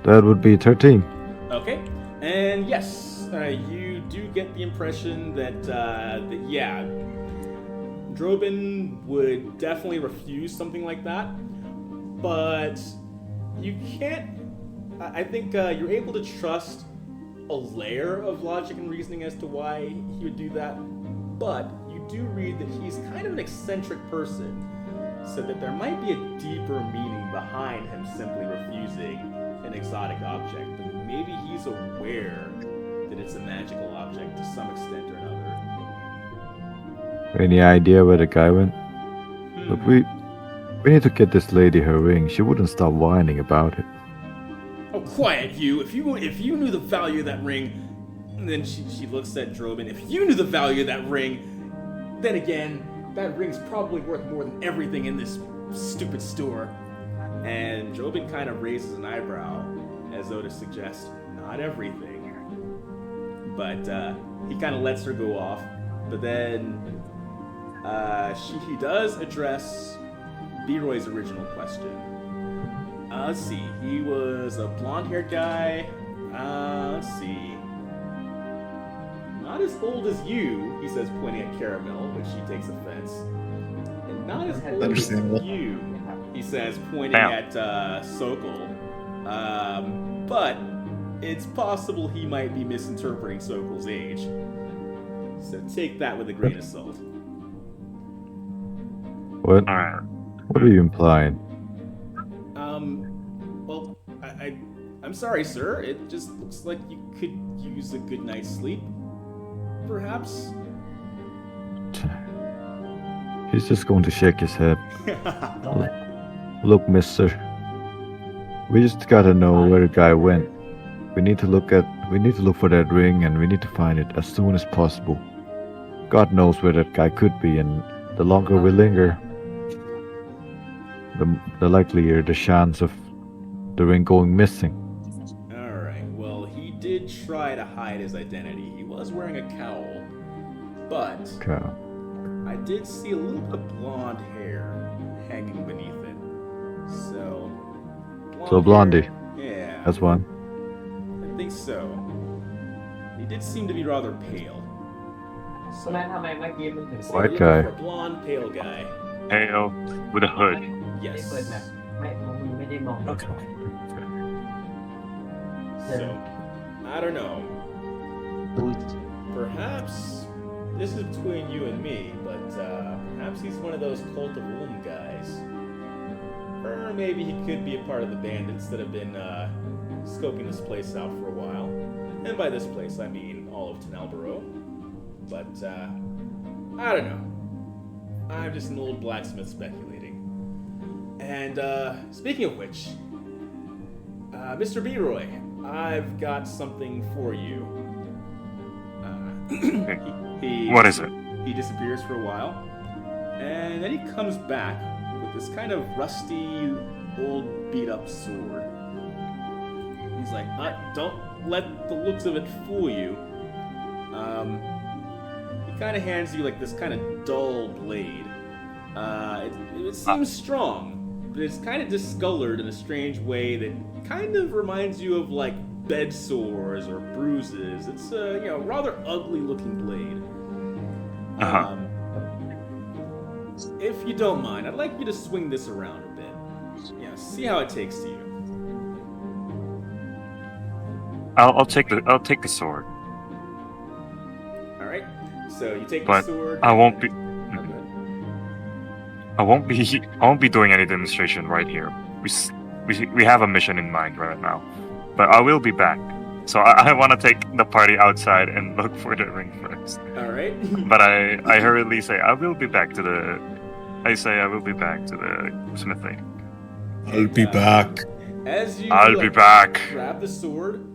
That would be 13. Okay, and yes, you do get the impression that yeah, Drobin would definitely refuse something like that, but you can't. I think you're able to trust a layer of logic and reasoning as to why he would do that, but you do read that he's kind of an eccentric person, so that there might be a deeper meaning behind him simply refusing an exotic object, but maybe he's aware that it's a magical object to some extent or another. Any idea where the guy went? Look, we need to get this lady her ring. She wouldn't stop whining about it. Oh, quiet, you! If you knew the value of that ring, and then she looks at Drobin. If you knew the value of that ring, then again, that ring's probably worth more than everything in this stupid store. And Drobin kind of raises an eyebrow, as though to suggest not everything. But he kind of lets her go off. But then he does address B-Roy's original question. Let's see. He was a blonde-haired guy. Let's see. Not as old as you, he says, pointing at Caramel, but she takes offense. And not as old as Understandable. you, he says, pointing at Sokol. But it's possible he might be misinterpreting Sokol's age. So take that with a grain of salt. What? Alright. What are you implying? Well, I'm sorry, sir. It just looks like you could use a good night's sleep. Perhaps? He's just going to shake his head. Look, mister. We just gotta know where the guy went. We need to look for that ring and we need to find it as soon as possible. God knows where that guy could be, and the longer we linger, the likelier the chance of the ring going missing. Alright, well, he did try to hide his identity. He was wearing a cowl, but Okay. I did see a little bit of blonde hair hanging beneath it. So Blondie. hair- yeah, That's one. I think so. He did seem to be rather pale. ตอนนั้นทำไมเมื่อกี้มันถึง So White you're looking guy. for a blonde, pale guy. Pale with a hood. ไม่ได้ Yes. เปิดแบบไม่ผมไม่ได้มอง Okay. So, I don't know. Perhaps this is between you and me, but perhaps he's one of those cult of womb guys. Or maybe he could be a part of the bandits that have been scoping this place out for a while. And by this place, I mean all of Tenalborough. But, I don't know. I'm just an old blacksmith speculating. And, speaking of which, Mr. B-Roy, I've got something for you. What is it? He disappears for a while, and then he comes back with this kind of rusty, old, beat-up sword. He's like, don't let the looks of it fool you. He kind of hands you like this kind of dull blade. It seems strong, but it's kind of discolored in a strange way that kind of reminds you of like bed sores or bruises. It's a rather ugly-looking blade. If you don't mind, I'd like you to swing this around a bit. See how it takes to you. I'll take the sword. All right. So you take But the sword. I won't be. Okay. I won't be doing any demonstration right here. We have a mission in mind right now, but I will be back. So I want to take the party outside and look for the ring first. All right. But I hurriedly say I will be back to the smithy. I'll be back. As you I'll be back. grab the sword,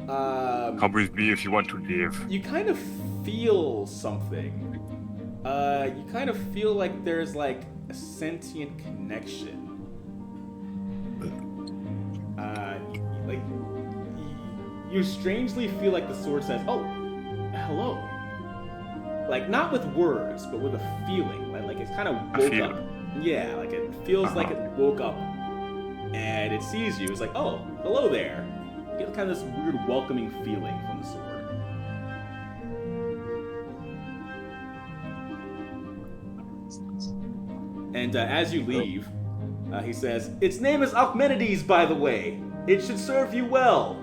Come with me if you want to live. you kind of feel something. You kind of feel like there's like a sentient connection. Like you strangely feel like the sword says, "Oh, hello." Like not with words, but with a feeling. Like it's kind of woke up. Yeah, like it feels like it woke up, and it sees you. It's like, "Oh, hello there." You get kind of this weird welcoming feeling from the sword. And as you leave, he says, "Its name is Archimedes, by the way. It should serve you well."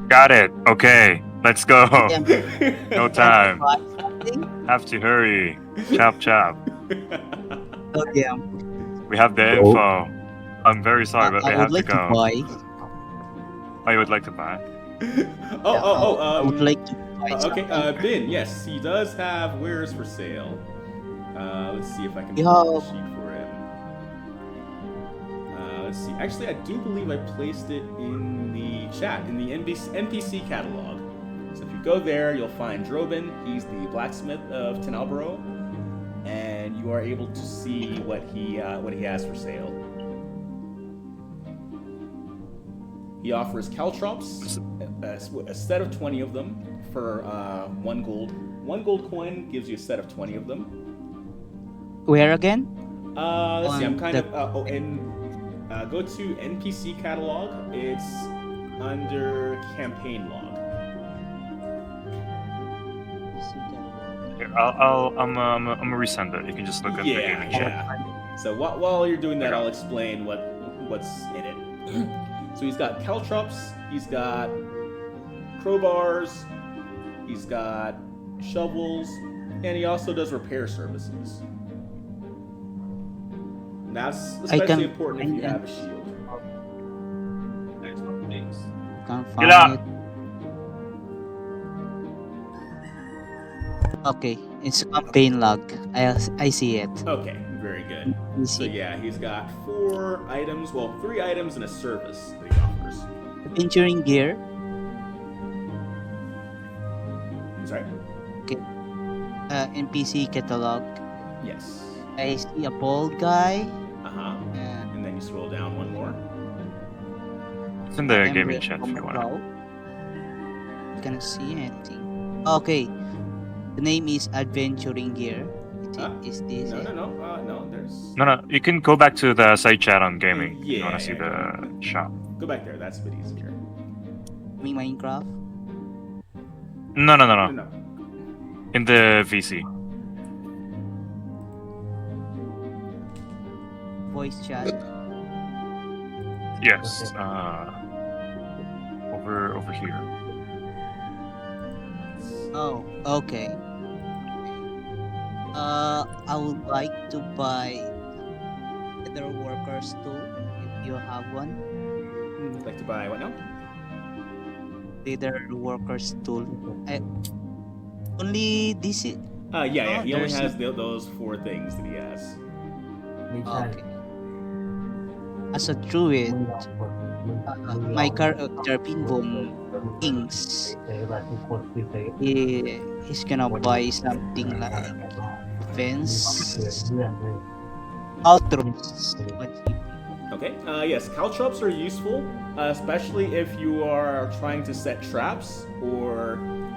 Got it. Okay, let's go. Yeah. No time. Something? Have to hurry. Chop chop. Okay, We have the info. I'm very sorry, but we I have would like to go. to buy. Oh, you would like to buy? I would like to buy Okay, something. Bin, yes, he does have wares for sale. Let's see if I can Yeah. pull the sheet for him. Let's see. Actually, I do believe I placed it in the chat, in the NPC catalog. So if you go there, you'll find Drobin. He's the blacksmith of Tenalborough, and you are able to see what he has for sale. He offers caltrops, a set of 20 of them for 1 gold. 1 gold coin gives you a set of 20 of them. Where again? Let's see. I'm On kind the- of go to NPC catalog. It's under campaign log. Here, I'm gonna resend it. You can just look at the gaming chat. Yeah. So while you're doing that, Okay. I'll explain what's in it. So he's got caltrops, he's got crowbars, he's got shovels, and he also does repair services. And that's especially important if you have a shield. Can't Get find up. it. Okay, it's a campaign log. I see it. Okay, very good. You So see, yeah, he's got 4 items, well, 3 items and a service that he offers. adventuring gear. Sorry? NPC catalog. Yes. I see a bald guy. Uh-huh. And then you scroll down one more. It's in the gaming chat if you want. I cannot see anything. Okay, the name is adventuring gear. Is this it? No, there's... No, you can go back to the side chat on gaming. If you Yeah, want to see yeah. the shop. Go back there, that's a bit easier. Me Minecraft. No. No. In the VC. Voice chat. Yes. Over here. Oh, okay. I would like to buy other workers too, if you have one. Like to buy what now? Leader workers tool. Only this is Yeah. Oh, He only there's has those 4 things that he has. ไม่ใช่ okay. As a druid, มึงหลอกคนมึง my character Pinbom thinks เซฟแบบทุกคนคือเซฟ he's gonna buy something like defense, เพื่อนเลย outros. What he Okay. Yes, caltrops are useful, especially if you are trying to set traps or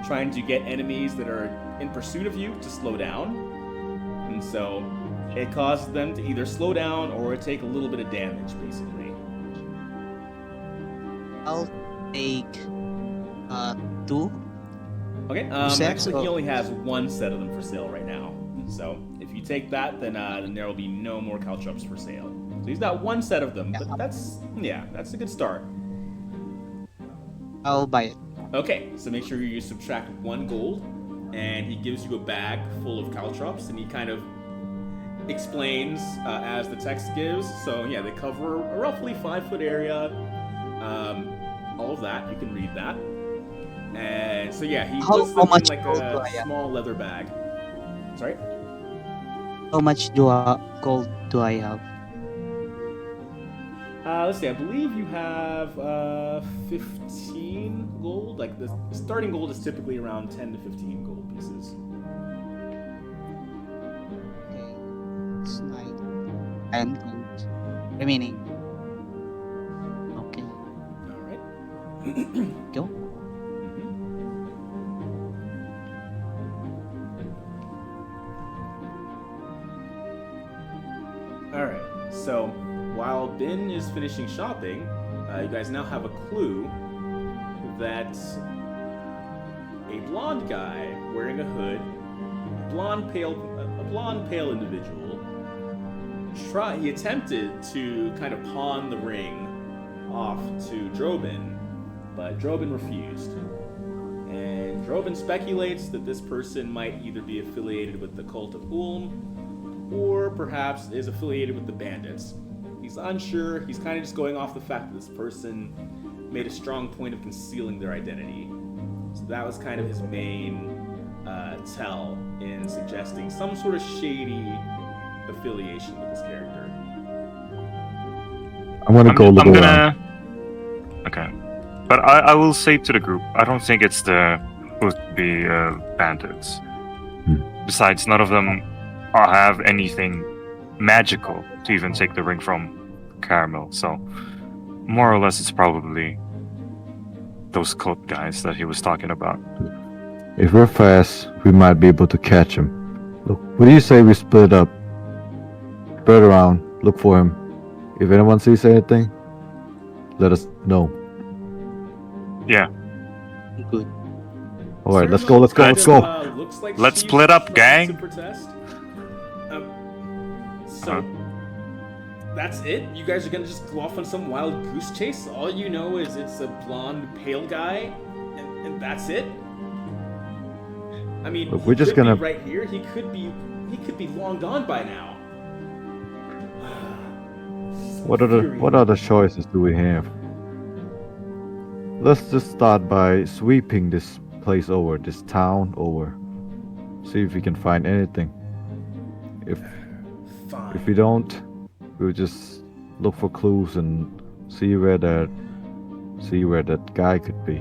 trying to get enemies that are in pursuit of you to slow down. And so it causes them to either slow down or take a little bit of damage, basically. I'll take 2. Okay. Sets Actually, he of- only has 1 set of them for sale right now. So if you take that, then there will be no more caltrops for sale. So he's got 1 set of them, but that's a good start. I'll buy it. Okay, so make sure you subtract 1 gold, and he gives you a bag full of caltrops, and he kind of explains as the text gives. So yeah, they cover a roughly 5-foot area. All of that, you can read that. And so yeah, he How- puts how them in much like gold do I a have? small leather bag. Sorry? How much gold do I have? Let's see, I believe you have 15 gold. Like the starting gold is typically around 10 to 15 gold pieces. Okay, it's 9 and gold remaining. Okay, All right. go. Alright, so while Ben is finishing shopping, you guys now have a clue that a blonde guy wearing a hood, a blonde pale individual, he attempted to kind of pawn the ring off to Drobin, but Drobin refused. And Drobin speculates that this person might either be affiliated with the cult of Ulm, or perhaps is affiliated with the bandits. He's unsure. He's kind of just going off the fact that this person made a strong point of concealing their identity. So that was kind of his main tell in suggesting some sort of shady affiliation with this character. I'm gonna go look I'm around. gonna. Okay, but I will say to the group, I don't think it's the Uthvi bandits. Besides, none of them have anything magical to even take the ring from Caramil. So, more or less, it's probably those cult guys that he was talking about. If we're fast, we might be able to catch him. Look, what do you say we split up? Spread around, look for him. If anyone sees anything, let us know. Yeah, Good. Alright, let's go. Looks like Let's she's split up, trying gang. to protest. So that's it? You guys are gonna just go off on some wild goose chase? All you know is it's a blonde, pale guy, and that's it? I mean, Look, we're he just could be gonna- right here. He could be long gone by now. What other choices do we have? Let's just start by sweeping this place over, this town over. See if we can find anything. If Fine. we don't, we'll just look for clues and see where that guy could be.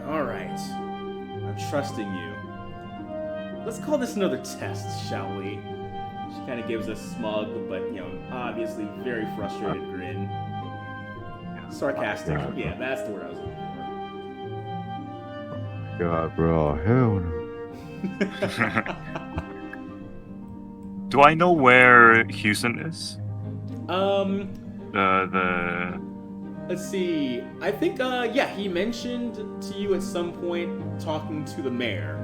All right. I'm trusting you. Let's call this another test, shall we? She kind of gives a smug, but obviously very frustrated grin. Sarcastic. Yeah, that's the word I was looking God, bro, hell no. for. do I know where Houston is? The Let's see. I think, he mentioned to you at some point talking to the mayor,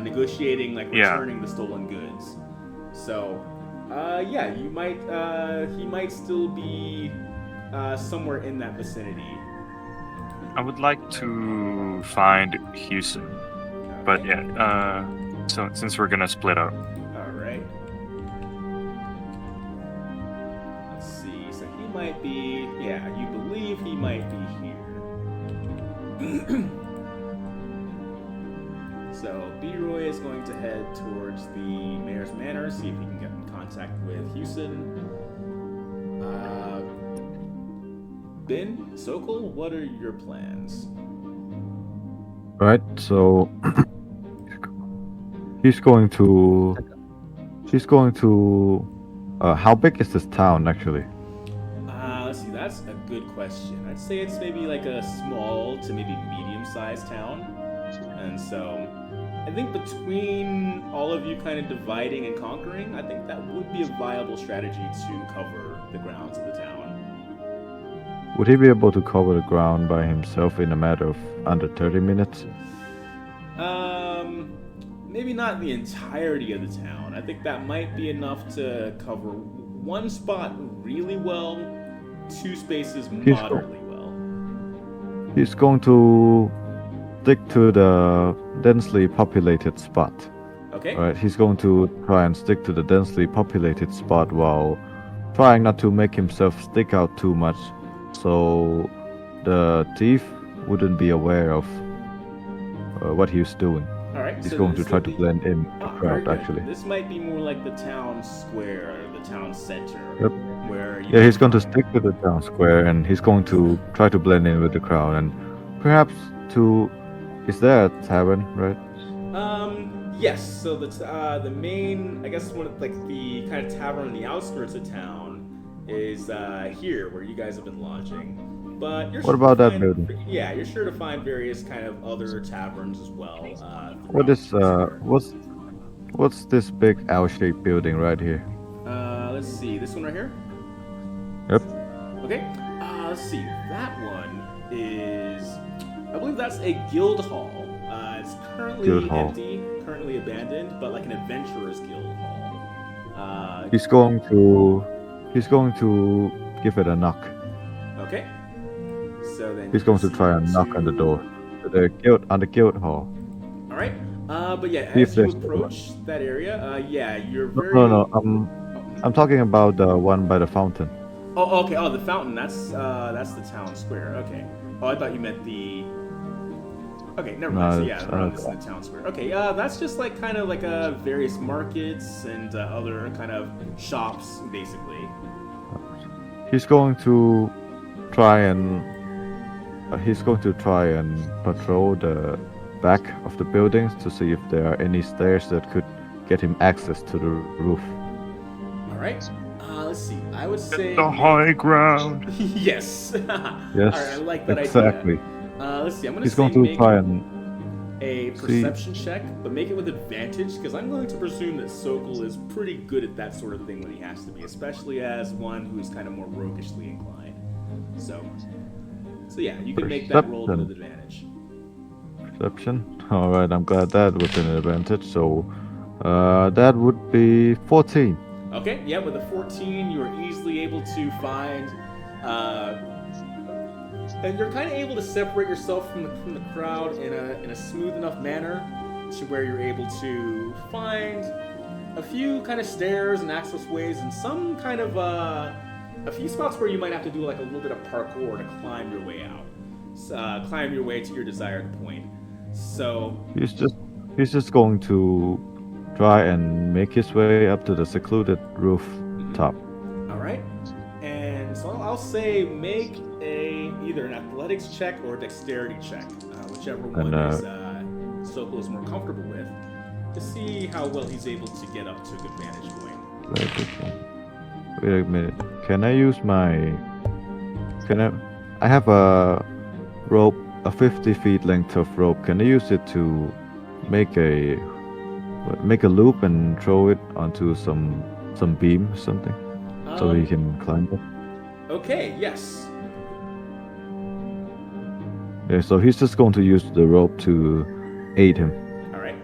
negotiating, Yeah. returning the stolen goods. So, you might, he might still be, somewhere in that vicinity. I would like to find Houston, but yeah. So since we're gonna split up, All right. Let's see. so he might be. Yeah, you believe he might be here. So B-Roy is going to head towards the mayor's manor, see if he can get in contact with Houston. Ben, Sokol, what are your plans? Right, so he's going to. How big is this town actually? Let's see, that's a good question. I'd say it's maybe like a small to maybe medium-sized town. And so I think between all of you kind of dividing and conquering, I think that would be a viable strategy to cover the grounds of the town. Would he be able to cover the ground by himself in a matter of under 30 minutes? Maybe not the entirety of the town. I think that might be enough to cover one spot really well, two spaces moderately well. He's going to stick to the densely populated spot. Okay. Right, he's going to try and stick to the densely populated spot while trying not to make himself stick out too much, so the thief wouldn't be aware of what he's doing. All right. He's so going to this try will to be- blend in the very crowd, good. actually. This might be more like the town square, or the town center, Yep. where you Yeah, he's going to stick to the town square and he's going to try to blend in with the crowd and perhaps to. Is there a tavern, right? Yes. So the main, I guess, one of like the kind of tavern on the outskirts of town is here, where you guys have been lodging. But you're What sure about to that find- building? Yeah, you're sure to find various kind of other taverns as well. What throughout is the city. what's this big L-shaped building right here? Let's see. This one right here. Yep. Okay. Let's see. That one is, I believe that's a guild hall. It's currently Guild hall. empty, currently abandoned, but like an adventurer's guild hall. He's going to give it a knock. Okay. So then He's going to try and knock on the door. The guild hall. All right. But yeah, See if as you there's- approach that area, yeah, you're very. No, I'm talking about the one by the fountain. Oh, okay. Oh, the fountain. That's the town square. Okay. Oh, I thought you meant the. Okay, never mind. No, So yeah, it's- around this in the town square. Okay, that's just like kind of like various markets and other kind of shops, basically. He's going to try and patrol the back of the buildings to see if there are any stairs that could get him access to the roof. All right. Let's see. I would say. The high ground. Yes. Yes, All right, I like that exactly. idea. Let's see. I'm gonna He's say going to make try and a perception check, but make it with advantage, because I'm going to presume that Sokol is pretty good at that sort of thing when he has to be, especially as one who's kind of more roguishly inclined. So yeah, you can make that roll with advantage. perception. All right, I'm glad that was an advantage. So that would be 14. Okay, yeah, with a 14, you are easily able to find, and you're kind of able to separate yourself from the crowd in a smooth enough manner to where you're able to find a few kind of stairs and access ways, and some kind of a few spots where you might have to do like a little bit of parkour to climb your way out, climb your way to your desired point. So He's just going to try and make his way up to the secluded rooftop. all right, and so I'll say make either an athletics check or a dexterity check, whichever one is Sokol is more comfortable with, to see how well he's able to get up to a good vantage point. Wait a minute. Can I use my? I have a rope, a 50 feet length of rope. Can I use it to make a loop and throw it onto some beam or something, so he can climb it? Okay, yes. Yeah. So he's just going to use the rope to aid him. All right.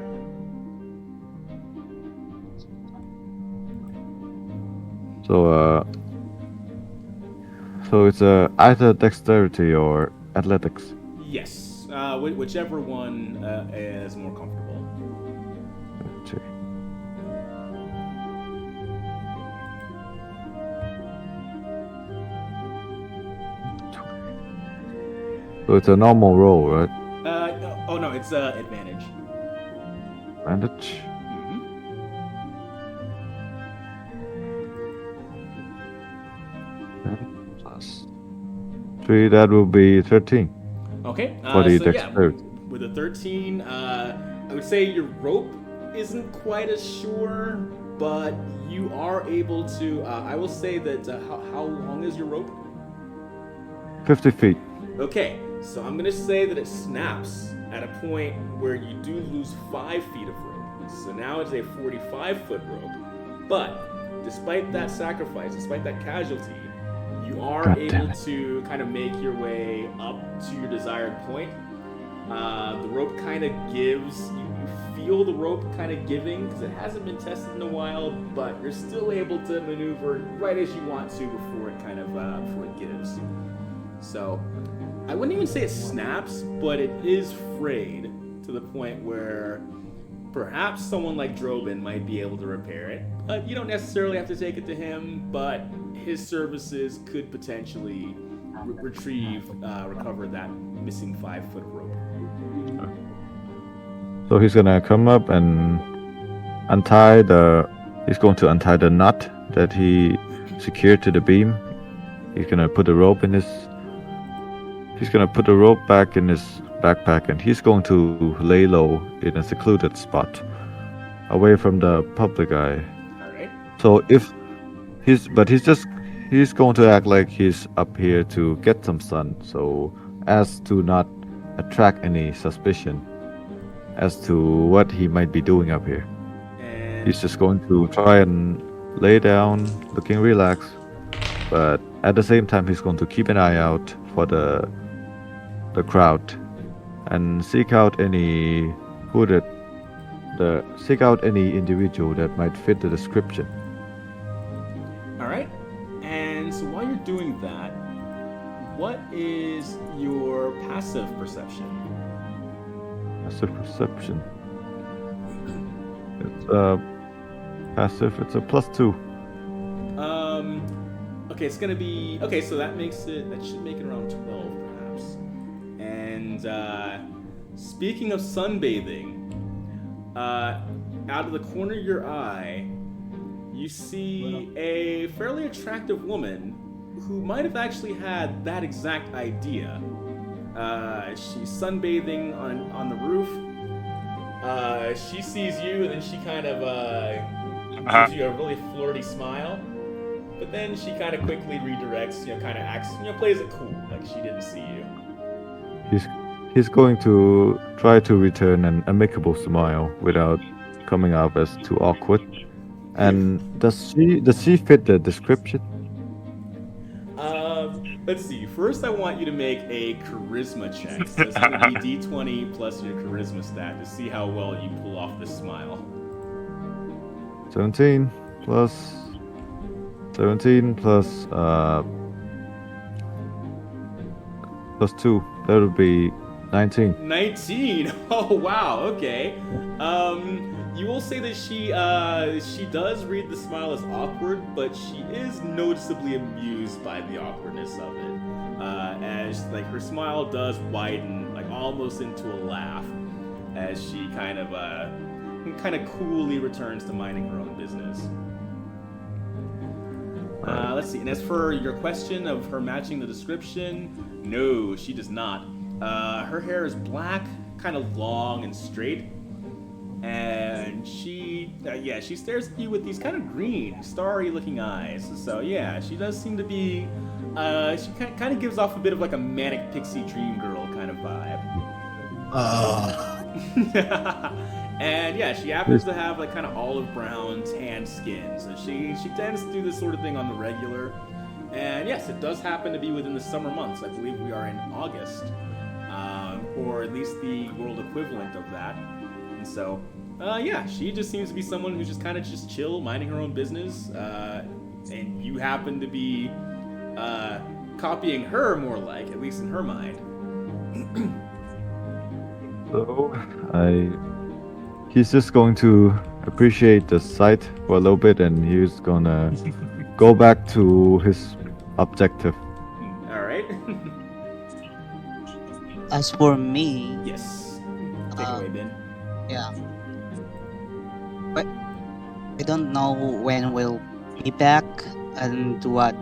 So it's either dexterity or athletics. Yes. Whichever one is more comfortable. Okay. So it's a normal roll, right? Oh no, it's advantage. Advantage. Mhm. Plus 3, that will be 13 Okay. for the so dexterity. yeah, with a 13, I would say your rope isn't quite as sure, but you are able to. I will say that. How long is your rope? 50 feet. Okay, so I'm gonna say that it snaps at a point where you do lose 5 feet of rope. So now it's a 45-foot rope. But despite that sacrifice, despite that casualty, you are God able damn it. to kind of make your way up to your desired point. The rope kind of gives. You feel the rope kind of giving because it hasn't been tested in a while, but you're still able to maneuver right as you want to before it kind of before it gives. So I wouldn't even say it snaps, but it is frayed to the point where perhaps someone like Drobin might be able to repair it. You don't necessarily have to take it to him, but his services could potentially recover that missing 5-foot rope. So he's gonna come up and he's going to untie the knot that he secured to the beam. He's gonna put the rope back in his backpack, and he's going to lay low in a secluded spot, away from the public eye. Alright. So he's going to act like he's up here to get some sun, so as to not attract any suspicion as to what he might be doing up here. And He's just going to try and lay down, looking relaxed, but at the same time he's going to keep an eye out for the crowd and seek out any individual that might fit the description. Alright. And so while you're doing that, what is your passive perception? Passive perception. It's passive. It's a +2. Okay, it's gonna be okay. So that should make it around 12, perhaps. And speaking of sunbathing, out of the corner of your eye, you see a fairly attractive woman who might have actually had that exact idea. She's sunbathing on the roof. She sees you, and then she kind of gives you a really flirty smile. But then she kind of quickly redirects, kind of acts, plays it cool, like she didn't see you. He's going to try to return an amicable smile without coming off as too awkward. And does she fit the description? Let's see. First, I want you to make a charisma check. So it's going to be D20 plus your charisma stat to see how well you pull off this smile. 17 plus 2. That would be 19. 19. Oh wow. Okay. You will say that she does read the smile as awkward, but she is noticeably amused by the awkwardness of it. As like her smile does widen, like almost into a laugh, as she kind of coolly returns to minding her own business. Let's see. And as for your question of her matching the description, no, she does not. Her hair is black, kind of long and straight, and she stares at you with these kind of green, starry-looking eyes. So yeah, she does seem to be. She kind of gives off a bit of like a manic pixie dream girl kind of vibe. And yeah, she happens to have like kind of olive brown tan skin, so she tends to do this sort of thing on the regular. And yes, it does happen to be within the summer months. I believe we are in August, or at least the world equivalent of that. And so, yeah, she just seems to be someone who's just kind of just chill, minding her own business. And you happen to be copying her more like, at least in her mind. So he's just going to appreciate the sight for a little bit, and he's gonna go back to his objective. All right. as for me, Yes. Take it uh, away, Ben. yeah, but I don't know when we'll be back and what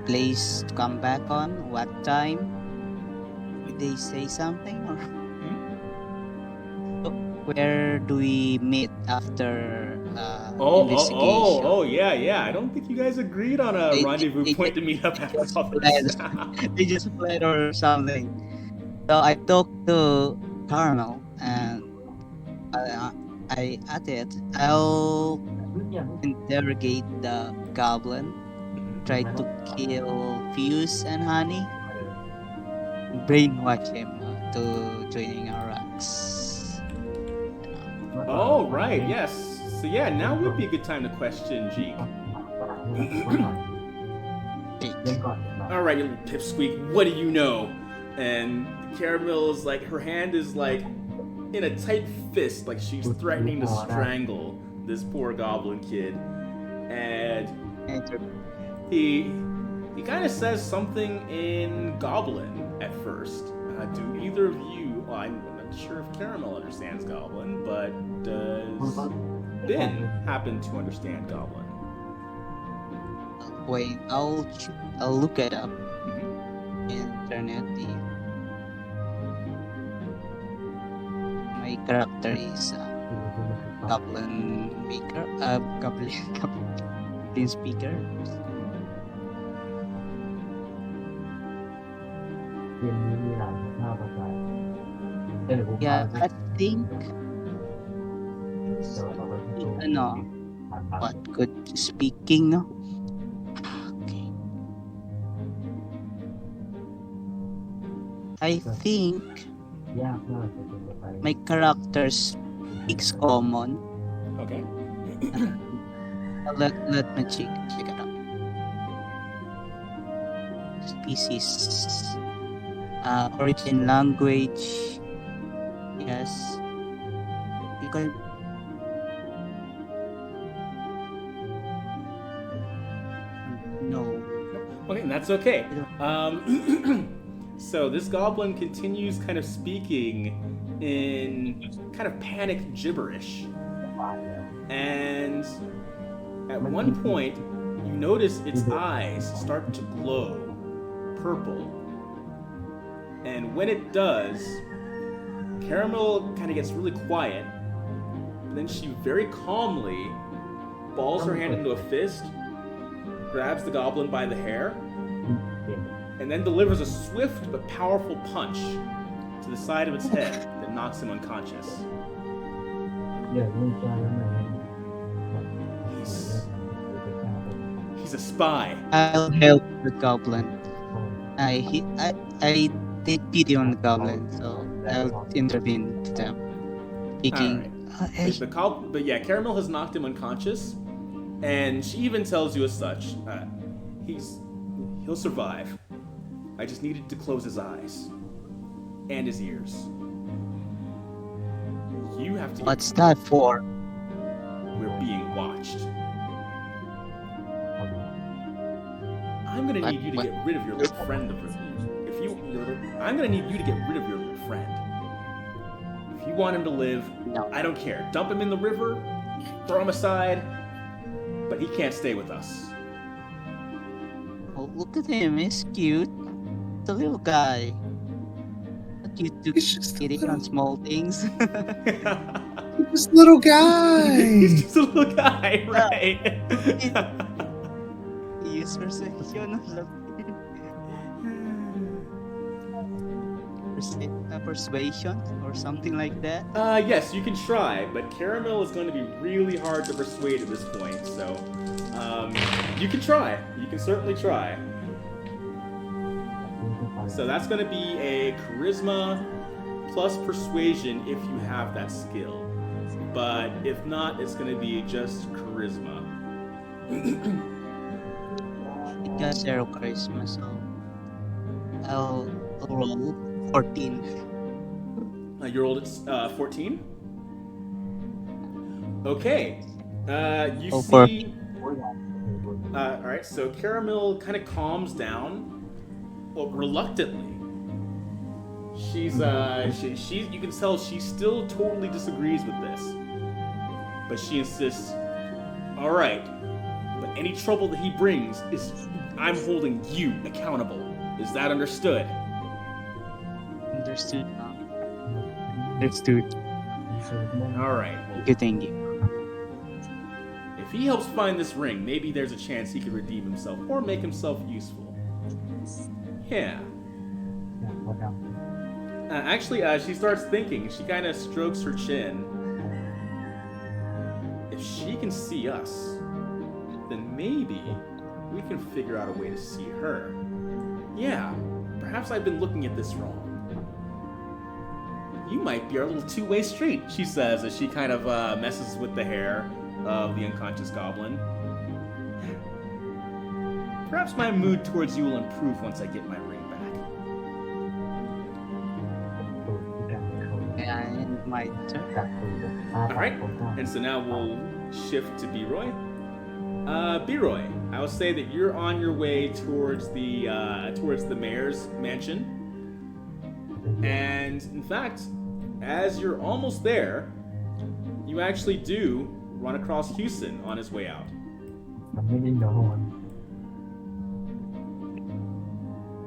place to come back on. What time? Did they say something or where do we meet after investigation? Yeah. I don't think you guys agreed on a They, rendezvous they, point to meet up they after just all fled. this. They just fled or something. So I talked to Caramel and I at it. I'll interrogate the goblin, try to kill Fuse and Honey, brainwash him to joining our ranks. Oh, right, yes. So yeah, now would be a good time to question Jeek. Alright, you little pipsqueak, what do you know? And Caramel's like, her hand is like in a tight fist, like she's threatening to strangle this poor goblin kid. And he kind of says something in Goblin at first. Do either of you? Well, I'm not sure if Caramel understands Goblin, but does Ben happen to understand Goblin? Wait, I'll look it up. Internet. My character is Goblin Maker. Goblin Speaker. Yeah, I think what good speaking, no? Okay. I think my character speaks common. Okay. Let me check it out. Species. Origin language. Yes. You can. No. Okay, and that's okay. So this goblin continues kind of speaking in kind of panic gibberish. And at one point, you notice its eyes start to glow purple. And when it does, Caramel kind of gets really quiet. And then she very calmly balls her hand into a fist, grabs the goblin by the hair, and then delivers a swift but powerful punch to the side of its head that knocks him unconscious. He's a spy. I'll help the goblin. I take pity on the goblin, so I'll intervene to them. Speaking. But yeah, Caramel has knocked him unconscious, and she even tells you as such. He'll survive. I just needed to close his eyes and his ears. You have to. What's that for? We're being watched. I'm gonna need you to get rid of your friend. I'm gonna need you to get rid of your friend. If you want him to live, No. I don't care. Dump him in the river, throw him aside, but he can't stay with us. Oh, look at him, he's cute. The little guy. Not you to He's just a kidding little- on small things. This little guy. He's just a little guy, right? Use persuasion. Persuasion or something like that. Yes, you can try, but Caramel is going to be really hard to persuade at this point, so you can try. You can certainly try. So that's going to be a charisma plus persuasion if you have that skill. But if not, it's going to be just charisma. It got 0 charisma, so I'll roll 14. You rolled at 14? Okay. You Oh, see... Alright, so Caramel kind of calms down, well, reluctantly. She's she you can tell she still totally disagrees with this. But she insists, all right, but any trouble that he brings is I'm holding you accountable. Is that understood? Understood. Understood. All right. Well, Good thank you. if he helps find this ring, maybe there's a chance he could redeem himself or make himself useful. Yeah. Actually, she starts thinking. She kind of strokes her chin. If she can see us, then maybe we can figure out a way to see her. Yeah, perhaps I've been looking at this wrong. You might be our little two-way street, she says as she kind of messes with the hair of the unconscious goblin. Perhaps my mood towards you will improve once I get my ring back. And my turn. Alright, and so now we'll shift to B-Roy. B-Roy, I will say that you're on your way towards the mayor's mansion. And in fact, as you're almost there, you actually do run across Houston on his way out.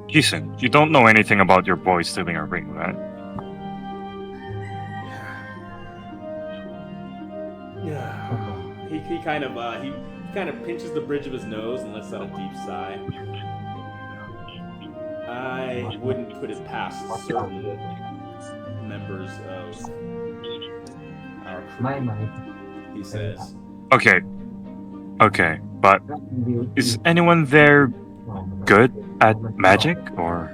Houston, you don't know anything about your boy stealing our ring, right? He kind of pinches the bridge of his nose and lets out a deep sigh. I wouldn't put it past certain members of our crew, he says. Okay, but is anyone there good at magic, or?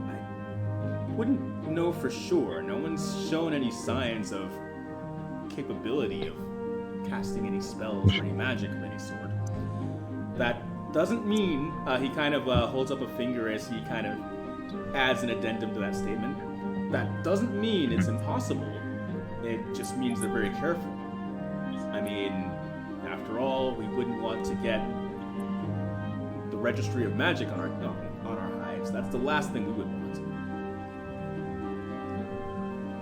I wouldn't know for sure. No one's shown any signs of capability of casting any spells or any magic of any sort. That doesn't mean, he kind of holds up a finger as he kind of adds an addendum to that statement. That doesn't mean it's impossible. It just means they're very careful. I mean, after all, we wouldn't want to get the registry of magic on our hides. That's the last thing we would want.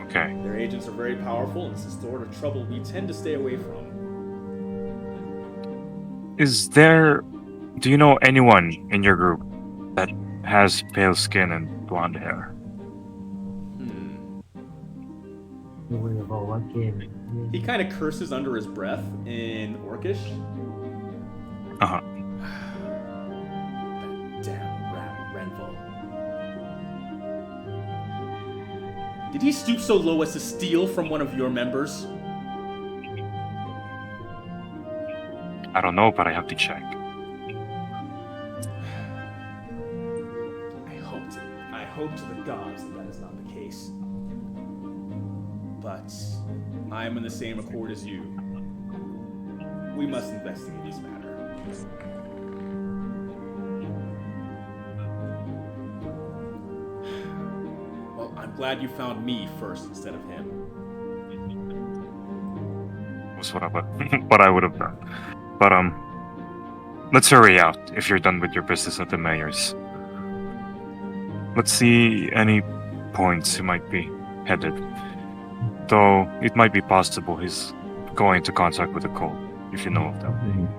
Okay. Their agents are very powerful, and it's the sort of trouble we tend to stay away from. Do you know anyone in your group that has pale skin and blonde hair? He kind of curses under his breath in Orcish. Uh-huh. That damn rat Renville. Did he stoop so low as to steal from one of your members? I don't know, but I have to check. I hope to the gods that is not the case. But I am in the same accord as you. We must investigate this matter. Well, I'm glad you found me first instead of him. Was what I would have done. But let's hurry out if you're done with your business at the mayor's. Let's see any points he might be headed. Though it might be possible he's going into contact with the cult, if you know of them.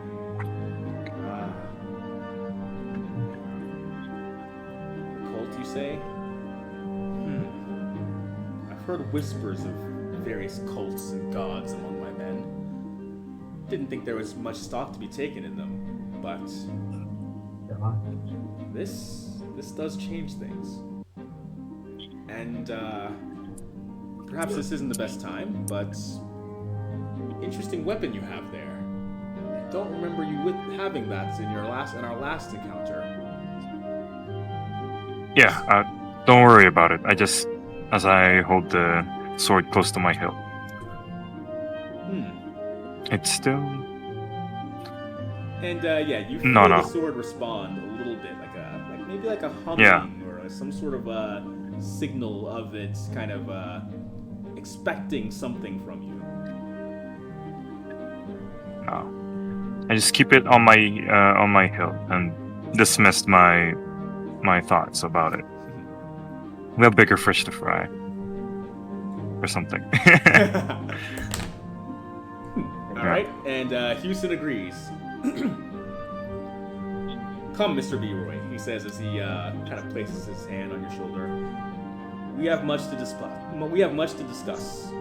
Cult, you say? I've heard whispers of various cults and gods among my men. Didn't think there was much stock to be taken in them, but this does change things. And perhaps this isn't the best time, but interesting weapon you have there. I don't remember you having that in our last encounter. Yeah, don't worry about it. As I hold the sword close to my hilt. It's still... And you feel the sword respond a little bit, maybe like a humming or some sort of a signal of it kind of expecting something from you. No. I just keep it on my hilt and dismissed my my thoughts about it. We have bigger fish to fry. Or something. All right, and Houston agrees. Come, Mr. B-Roy, he says as he kind of places his hand on your shoulder. We have much to discuss.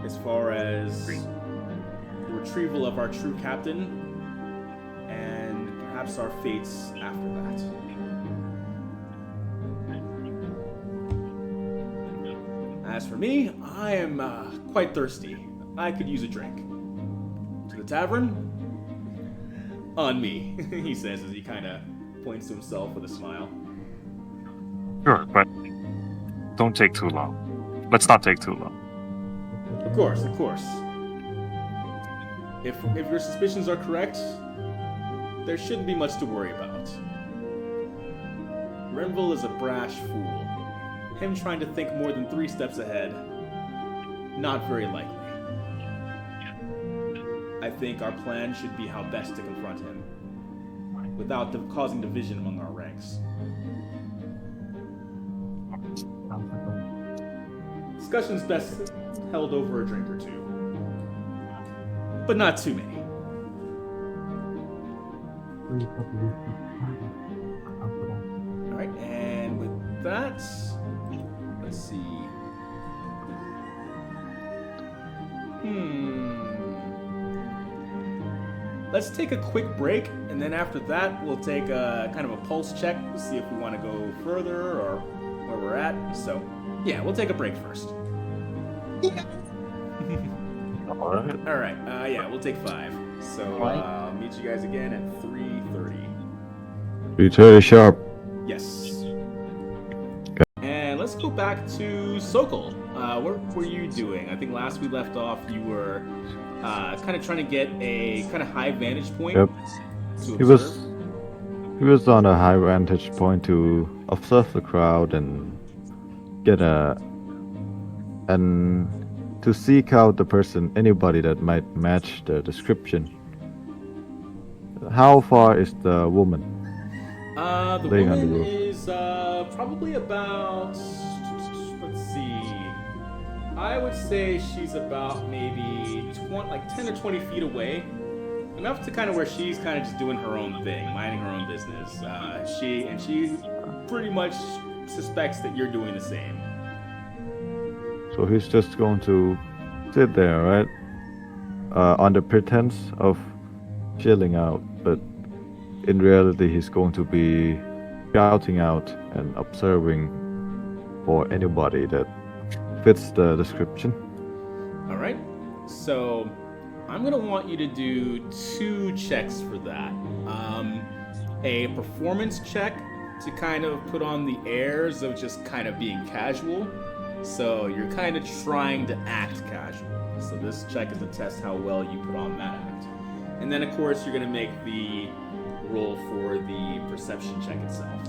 As far as the retrieval of our true captain, and perhaps our fates after that. As for me, I am quite thirsty. I could use a drink. To the tavern? On me, he says as he kind of points to himself with a smile. Sure, but don't take too long. Let's not take too long. Of course, of course. If your suspicions are correct, there shouldn't be much to worry about. Renville is a brash fool. Him trying to think more than 3 steps ahead, not very likely. I think our plan should be how best to confront him, without causing division among our ranks. Discussion's best held over a drink or 2. But not too many. Alright, and with that, let's see. Let's take a quick break, and then after that, we'll take a kind of a pulse check to see if we want to go further or where we're at. So, yeah, we'll take a break first. Alright, yeah, we'll take 5. So, I'll meet you guys again at 3:30. 3:30 sharp. Yes. And let's go back to Sokol. What were you doing? I think last we left off, you were kind of trying to get a kind of high vantage point. Yep. To He was on a high vantage point to observe the crowd and get and to seek out the person, anybody that might match the description. How far is the woman? The Laying on the woman roof. is probably about, let's see, I would say she's about maybe 10 or 20 feet away. Enough to kind of where she's kind of just doing her own thing, minding her own business. She pretty much suspects that you're doing the same. So he's just going to sit there, right? Under pretense of chilling out, but in reality he's going to be scouting out and observing for anybody that fits the description. Alright, so I'm gonna want you to do 2 checks for that. A performance check to kind of put on the airs of just kind of being casual. So you're kind of trying to act casual. So this check is to test how well you put on that act. And then of course you're gonna make the roll for the perception check itself.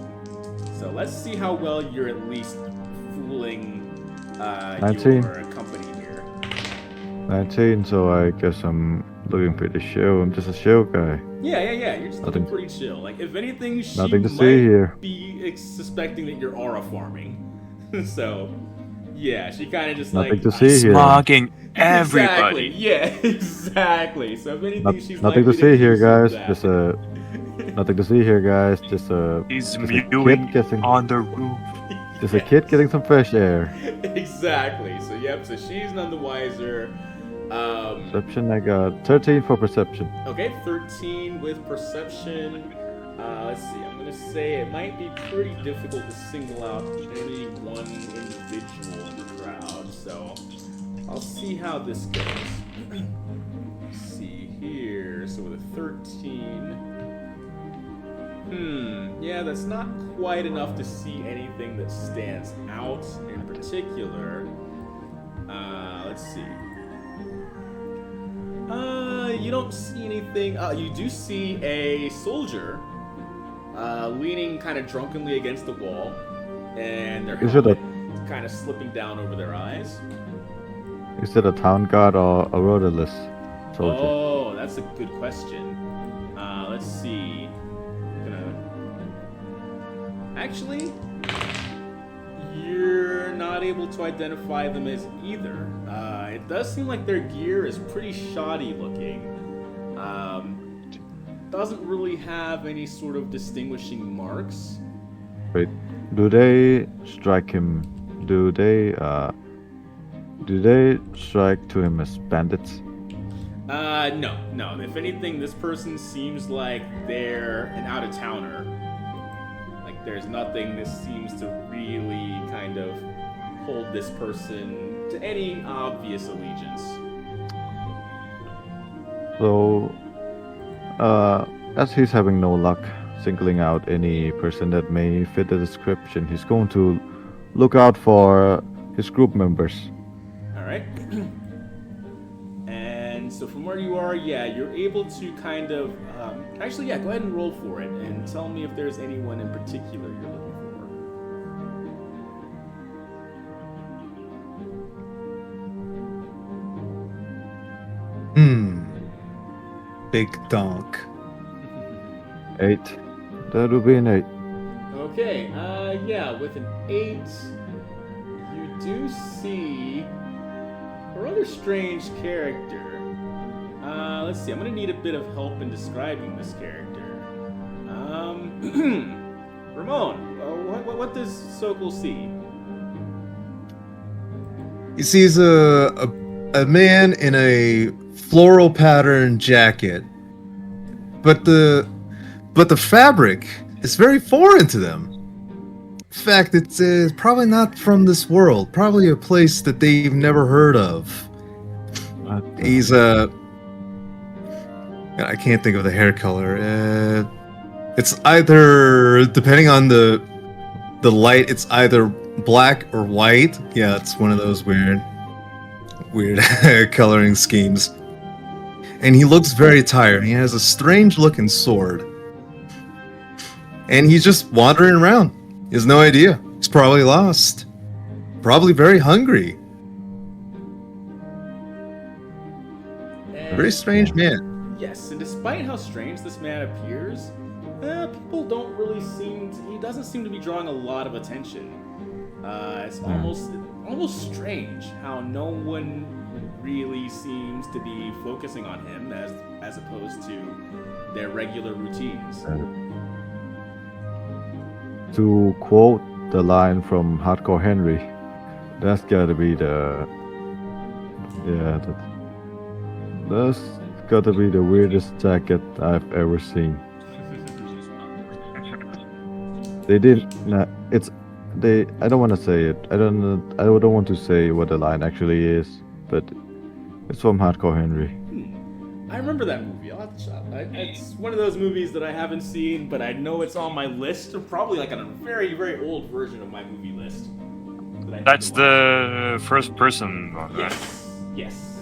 So let's see how well you're at least fooling 19. your company here. 19, so I guess I'm looking pretty chill. I'm just a chill guy. Yeah. You're just looking Nothing- pretty chill. Like, if anything, she Nothing to might see here. be suspecting that you're aura farming. So, yeah, she kind of just Nothing like to see here. Smogging Exactly. everybody. Yeah, exactly. So if anything, she's Nothing to likely see here, accuse you guys. of Just that. nothing to see here, guys. Just a He's just a kid mewing getting on the roof. just a kid getting some fresh air. Exactly. So yep. So she's none the wiser. Perception, I got 13 for perception. Okay, 13 with perception. Let's see, I'm gonna say it might be pretty difficult to single out any one individual in the crowd, so I'll see how this goes. Let's see here. So with a 13. Yeah, that's not quite enough to see anything that stands out in particular. Let's see. You don't see anything. You do see a soldier leaning kind of drunkenly against the wall, and their Is it a- helmet kind of slipping down over their eyes. Is it a town guard or a Rodolis soldier? Oh, that's a good question. Let's see. I'm gonna Actually, you're not able to identify them as either. It does seem like their gear is pretty shoddy looking. Doesn't really have any sort of distinguishing marks. Wait, do they strike him? Do they strike to him as bandits? No. If anything, this person seems like they're an out-of-towner. Like, there's nothing that seems to really kind of hold this person to any obvious allegiance. So, as he's having no luck singling out any person that may fit the description, he's going to look out for his group members. Alright. And so from where you are, yeah, you're able to kind of... actually, yeah, go ahead and roll for it and tell me if there's anyone in particular you're looking for. Big donk. 8. That would be an 8. Okay, yeah, with an 8, you do see a rather strange character. Let's see, I'm gonna need a bit of help in describing this character. Ramon, what does Sokol see? He sees a man in a floral pattern jacket, but the fabric is very foreign to them. In fact, it's probably not from this world. Probably a place that they've never heard of. He's I can't think of the hair color. It's either, depending on the light, it's either black or white. Yeah, it's one of those weird coloring schemes. And he looks very tired. He has a strange looking sword. And he's just wandering around. He has no idea. He's probably lost. Probably very hungry. Very strange man. Yes, and despite how strange this man appears, people don't really he doesn't seem to be drawing a lot of attention. It's almost strange how no one really seems to be focusing on him as opposed to their regular routines. To quote the line from Hardcore Henry, that's gotta be that's gotta be the weirdest jacket I've ever seen. They didn't. I don't want to say it. I don't want to say what the line actually is, but it's from Hardcore Henry. I remember that movie. I'll have to check. It's one of those movies that I haven't seen, but I know it's on my list. Probably like on a very, very old version of my movie list. That's the first person one, right? Yes.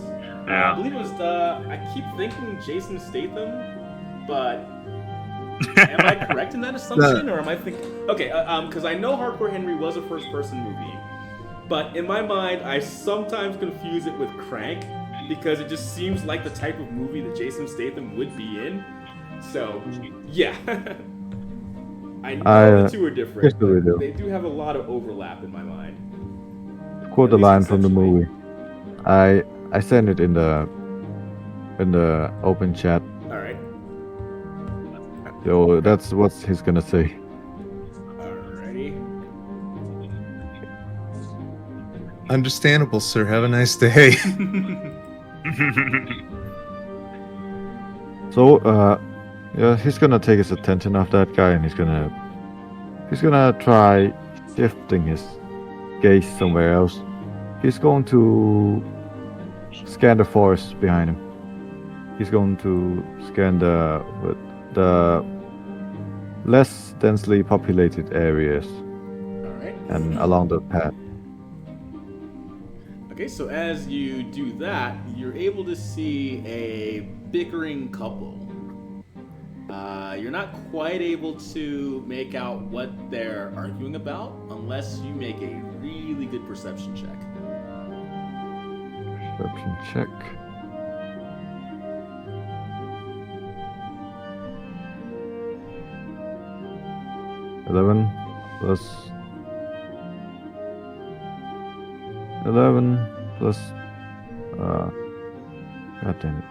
Yeah. I believe it was I keep thinking Jason Statham, but am I correct in that assumption, or am I thinking? Okay, because I know Hardcore Henry was a first-person movie, but in my mind, I sometimes confuse it with Crank because it just seems like the type of movie that Jason Statham would be in. So, yeah. I know the two are different, but they do have a lot of overlap in my mind. Quote the line from the movie. I sent it in the open chat. All right. So that's what he's gonna say. Alrighty. Understandable, sir. Have a nice day. So yeah, he's gonna take his attention off that guy, and he's gonna try shifting his gaze somewhere else. He's going to scan the forest behind him. He's going to scan the less densely populated areas and along the path. Okay, so as you do that, you're able to see a bickering couple. You're not quite able to make out what they're arguing about unless you make a really good perception check. Perception check. $11. plus 11 plus god damn it.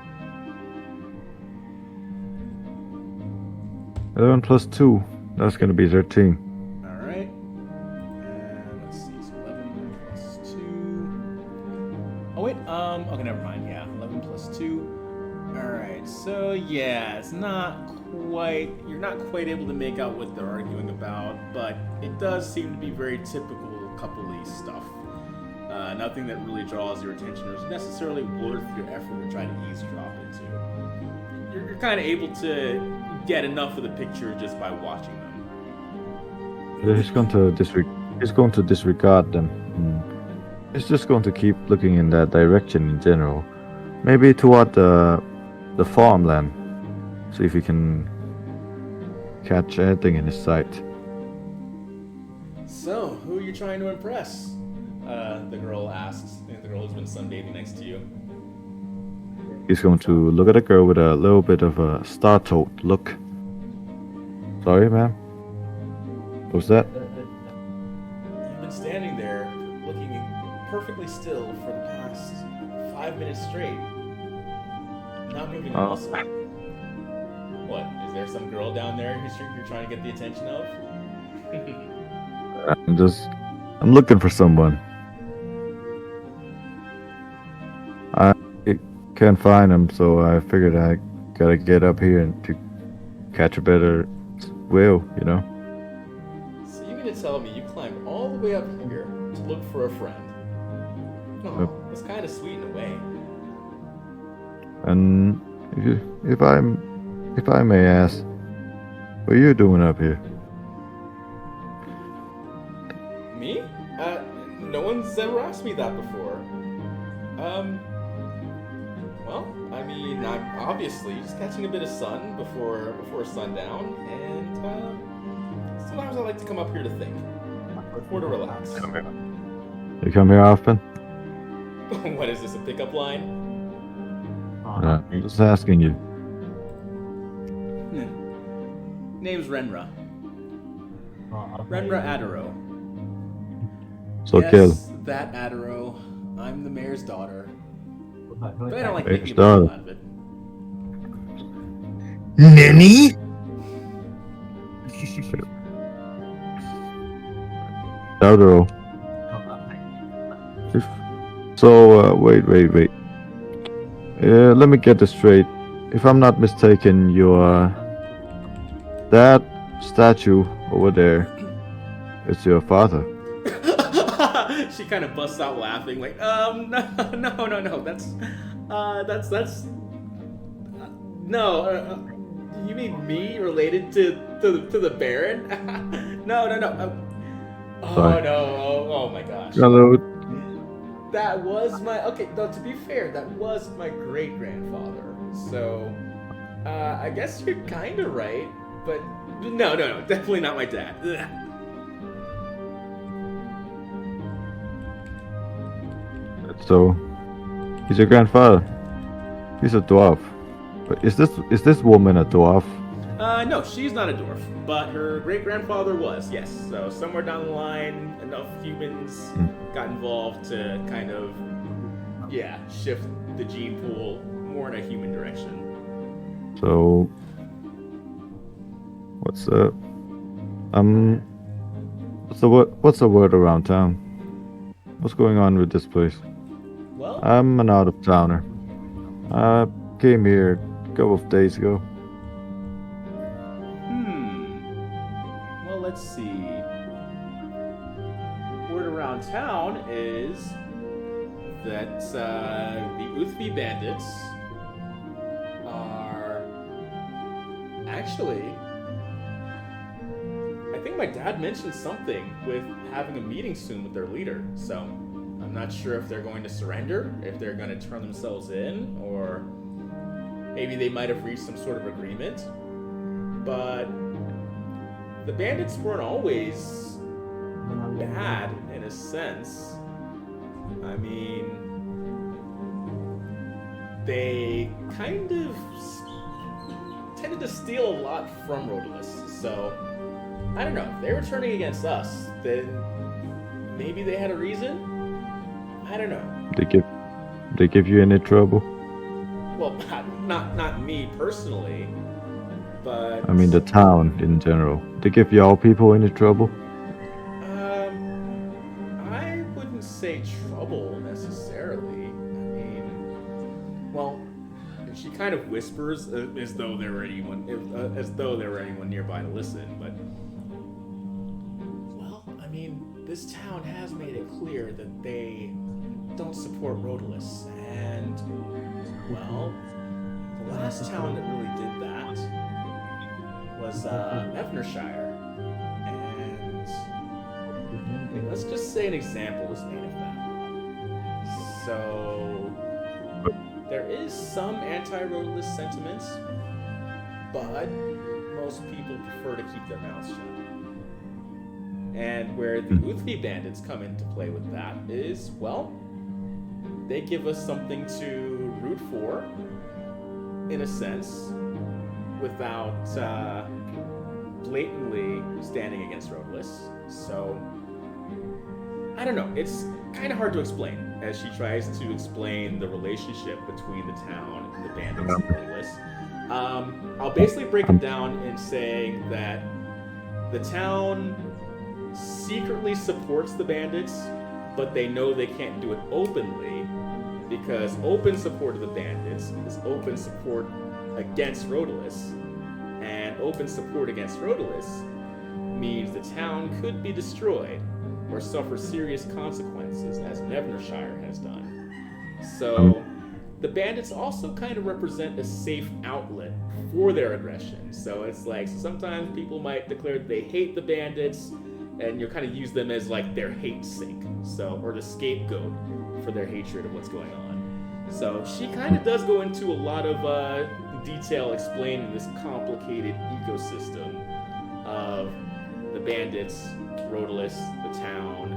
11 plus 2. That's gonna be 13. All right. And let's see. So 11 plus 2. Oh wait. Okay, never mind. Yeah, 11 plus 2. All right. So yeah, it's not quite. You're not quite able to make out what they're arguing about, but it does seem to be very typical coupley stuff. Nothing that really draws your attention or is necessarily worth your effort to try to eavesdrop into. You're kind of able to get enough of the picture just by watching them. He's going to disregard them. He's just going to keep looking in that direction in general. Maybe toward the farmland. See if he can catch anything in his sight. So, who are you trying to impress? The girl asks. The girl who's been sunbathing next to you. He's going to look at the girl with a little bit of a startled look. Sorry, ma'am. What was that? You've been standing there looking perfectly still for the past 5 minutes straight. Not moving a muscle. What? Is there some girl down there you're trying to get the attention of? I'm looking for someone. I can't find him, so I figured I gotta get up here and to catch a better whale, you know? So you're gonna tell me you climbed all the way up here to look for a friend? Oh, that's kind of sweet in a way. And if I may ask, what are you doing up here? Me? No one's ever asked me that before. Well, I mean, I'm obviously just catching a bit of sun before sundown, and sometimes I like to come up here to think, or to relax. You come here often? What is this, a pickup line? I'm just asking you. Name's Renra. Renra Adaro. So yes, kill. That Adaro. I'm the mayor's daughter. But I don't like Mayor's making a big deal daughter. out of it. Nanny? Outro. So, wait. Let me get this straight. If I'm not mistaken, that statue over there is your father. She kind of busts out laughing, like, no, that's, no, you mean me related to the Baron? No, Sorry. oh my gosh. Hello. That was my, okay, though, to be fair, that was my great-grandfather, so, I guess you're kind of right, but, no, definitely not my dad. Ugh. So, he's your grandfather. He's a dwarf. But is this woman a dwarf? No, she's not a dwarf, but her great-grandfather was, yes. So somewhere down the line, enough humans got involved to kind of, shift the gene pool more in a human direction. So, what's the word around town? What's going on with this place? Well, I'm an out-of-towner. I came here a couple of days ago. Well, let's see. Word around town is that the Uthvi bandits are actually. I think my dad mentioned something with having a meeting soon with their leader, so I'm not sure if they're going to surrender, if they're going to turn themselves in, or maybe they might have reached some sort of agreement. But the bandits weren't always bad in a sense. I mean, they kind of tended to steal a lot from Rodolis, so I don't know. If they were turning against us, then maybe they had a reason. I don't know. They give you any trouble? Well, not me personally, but I mean the town in general. They give you all people any trouble? I wouldn't say trouble necessarily. I mean, well, she kind of whispers as though there were anyone nearby to listen. But well, I mean, this town has made it clear that they don't support Rodolis, and well, the last town that really did that was Eiknrst, and let's just say an example was made of that. So there is some anti-Rodolis sentiments, but most people prefer to keep their mouths shut. And where the Uthvi bandits come into play with that is, well, they give us something to root for, in a sense, without blatantly standing against Rodolis. So, I don't know. It's kind of hard to explain as she tries to explain the relationship between the town and the bandits and Rodolis. I'll basically break it down in saying that the town secretly supports the bandits, but they know they can't do it openly, because open support of the bandits is open support against Rodolis, and open support against Rodolis means the town could be destroyed or suffer serious consequences, as Eiknrst has done. So the bandits also kind of represent a safe outlet for their aggression. So it's like, sometimes people might declare that they hate the bandits, and you kind of use them as like their hate sink, so, or the scapegoat for their hatred of what's going on. So she kind of does go into a lot of detail explaining this complicated ecosystem of the bandits, Rodolis, the town,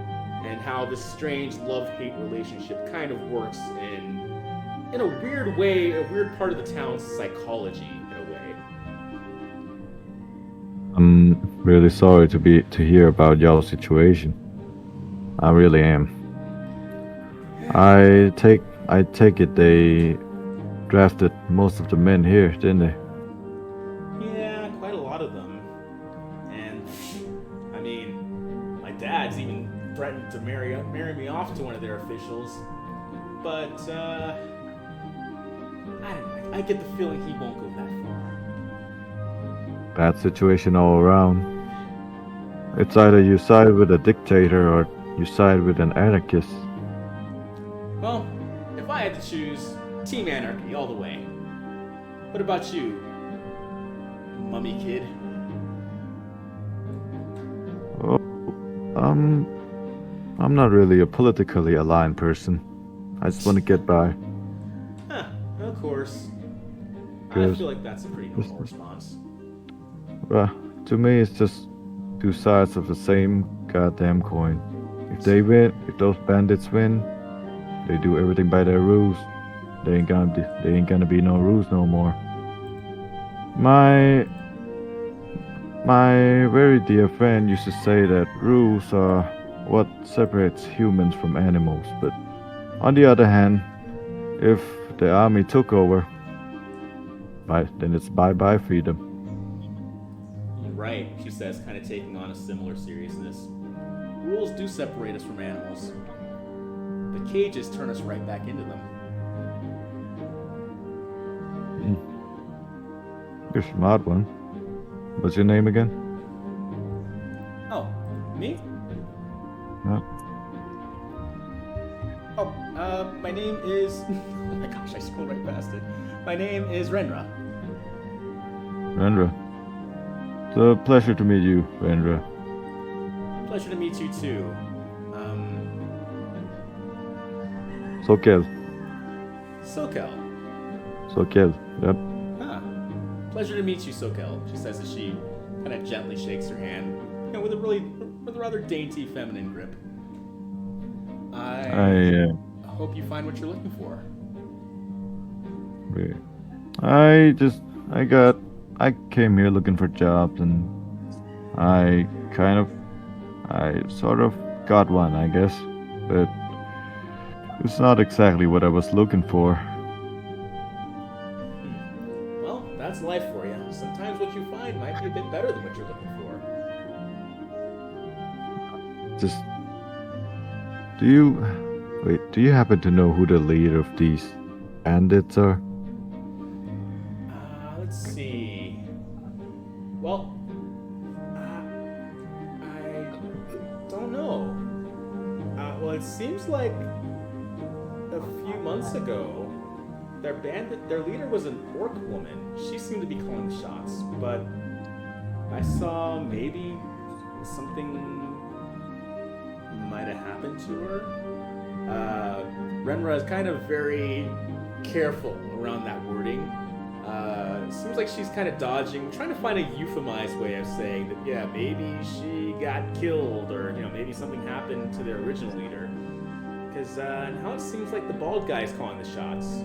and how this strange love-hate relationship kind of works in a weird way, a weird part of the town's psychology in a way. I'm really sorry to hear about y'all's situation. I really am. I take it they drafted most of the men here, didn't they? Yeah, quite a lot of them. And I mean, my dad's even threatened to marry me off to one of their officials. But I don't know. I get the feeling he won't go that far. Bad situation all around. It's either you side with a dictator or you side with an anarchist. Well, if I had to choose, Team Anarchy all the way. What about you, mummy kid? Oh, I'm not really a politically aligned person. I just want to get by. Huh, of course. I Good. feel like that's a pretty normal response. Well, to me, it's just two sides of the same goddamn coin. If they win, if those bandits win, they do everything by their rules. There ain't gonna be no rules no more. My very dear friend used to say that rules are what separates humans from animals. But on the other hand, if the army took over, then it's bye-bye freedom. Right, she says, kind of taking on a similar seriousness. Rules do separate us from animals, but cages turn us right back into them. You're a smart one. What's your name again? Oh, me? Yeah. Oh, my name is... oh my gosh, I scrolled right past it. My name is Renra. Rendra. It's a pleasure to meet you, Rendra. Pleasure to meet you too. Sokel. Sokel. Yep. Huh. Pleasure to meet you, Sokel, she says as she kind of gently shakes her hand, with a rather dainty feminine grip. I hope you find what you're looking for. I came here looking for jobs, and I sort of got one, I guess, but it's not exactly what I was looking for. Well, that's life for you. Sometimes what you find might be a bit better than what you're looking for. Just, do you happen to know who the leader of these bandits are? Let's see. Well, I don't know. Well, it seems like a few months ago, their leader was an orc woman. She seemed to be calling the shots, but I saw maybe something might have happened to her. Renra is kind of very careful around that wording. Seems like she's kind of dodging, trying to find a euphemized way of saying that, yeah, maybe she got killed, or, you know, maybe something happened to their original leader. Because now it seems like the bald guy is calling the shots.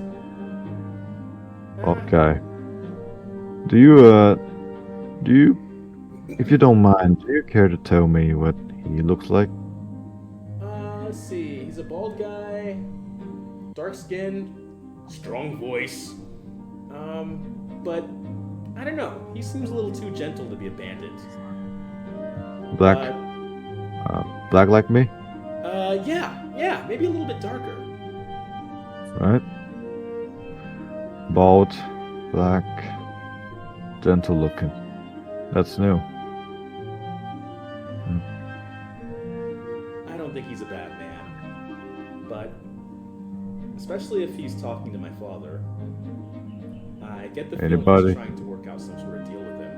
Okay. Do you, if you don't mind, do you care to tell me what he looks like? Let's see. He's a bald guy, dark skin, strong voice. But I don't know. He seems a little too gentle to be a bandit. Black? Black like me? Yeah, maybe a little bit darker. Right? Bald, black, gentle looking. That's new. I don't think he's a bad man, but especially if he's talking to my father, I get the feeling Anybody? he's trying to work out some sort of deal with him.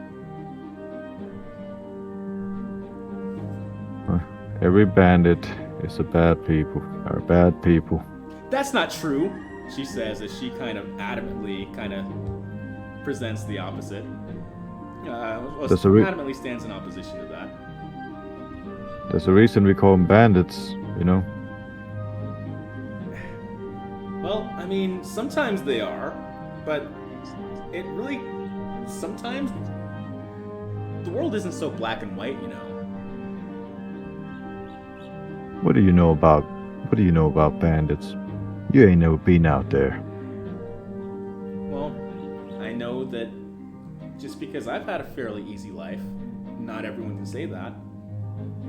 Every bandit is a bad people. Are bad people. That's not true, she says as she kind of adamantly presents the opposite. Adamantly stands in opposition to that. There's a reason we call them bandits, you know? Well, I mean, sometimes they are, but it really, sometimes the world isn't so black and white, you know. What do you know about bandits? You ain't never been out there. Well, I know that just because I've had a fairly easy life, not everyone can say that.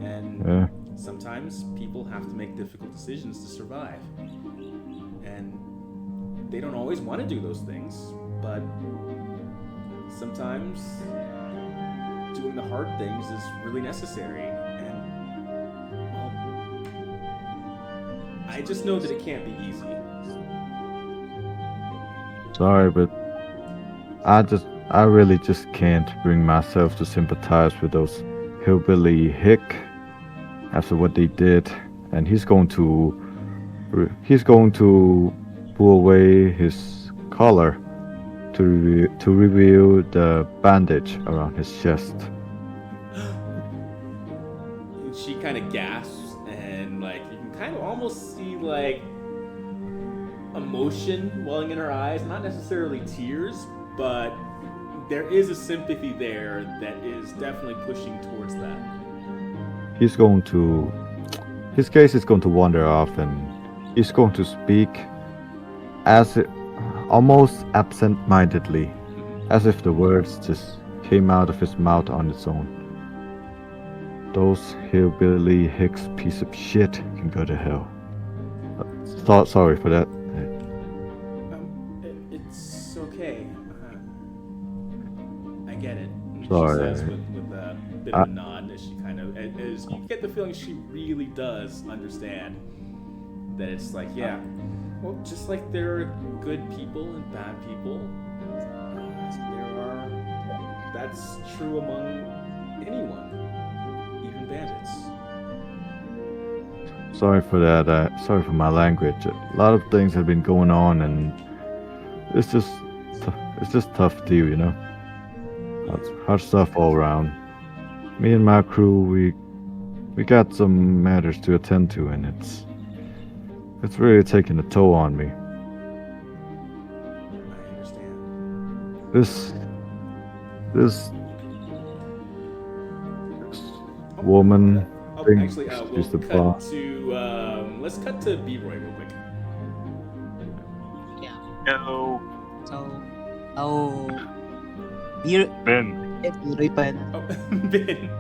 And Yeah. sometimes people have to make difficult decisions to survive. And they don't always want to do those things, but sometimes doing the hard things is really necessary. And, well, I just know that it can't be easy. Sorry, but I really just can't bring myself to sympathize with those hillbilly hick after what they did, and he's going to pull away his collar to reveal the bandage around his chest. And she kind of gasps, and like you can kind of almost see like emotion welling in her eyes, not necessarily tears, but there is a sympathy there that is definitely pushing towards that. His gaze is going to wander off, and he's going to speak almost absent-mindedly, as if the words just came out of his mouth on its own. Those hillbilly hicks piece of shit can go to hell. Sorry for that. It's okay. I get it. Sorry. She says with a bit of a nod as she as you get the feeling she really does understand that it's like, yeah, well, just like there are good people and bad people, that's true among anyone, even bandits. Sorry for that. Sorry for my language. A lot of things have been going on, and it's just tough to deal, you know. Hard stuff all around. Me and my crew, we got some matters to attend to, and it's really taking a toll on me. I understand. This woman Oh, thing. actually, we'll She's the cut boss. to let's cut to B-Roy real quick. Yeah. No. So, oh, beer, Ben. B-Roy pa rin. Oh, Ben.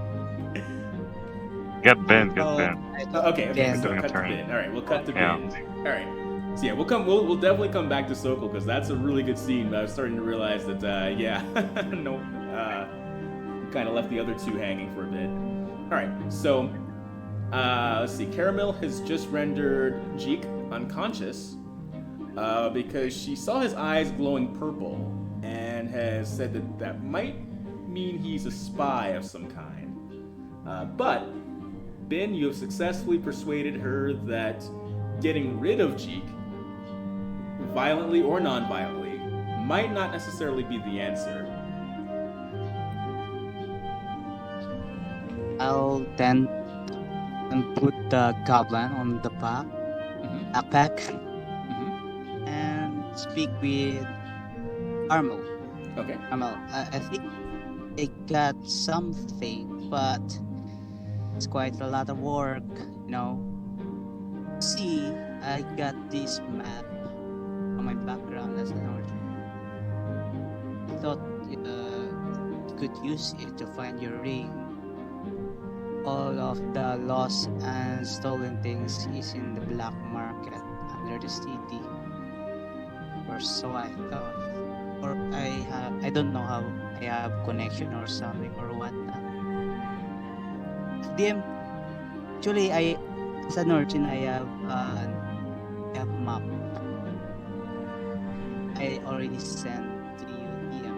Get Ben. Get So, Ben. Okay, Ben. so Doing a cut to turn. Ben. All right, we'll cut to Yeah. Ben. All right. So yeah, we'll definitely come back to Sokol because that's a really good scene. But I was starting to realize that yeah, no, kind of left the other two hanging for a bit. All right, so let's see. Caramil has just rendered Jeek unconscious because she saw his eyes glowing purple and has said that that might mean he's a spy of some kind. But Ben, you have successfully persuaded her that getting rid of Jeek, violently or non-violently, might not necessarily be the answer. I'll then put the goblin on the backpack and speak with Armel. Okay. Armel, I think I got something, but it's quite a lot of work, you know. See, I got this map on my background as an archer. I thought you could use it to find your ring. All of the lost and stolen things is in the black market under the city. Or so I thought. Or I don't know how I have connection or something or whatnot. DM, actually as an urchin I have map. I already sent to you DM.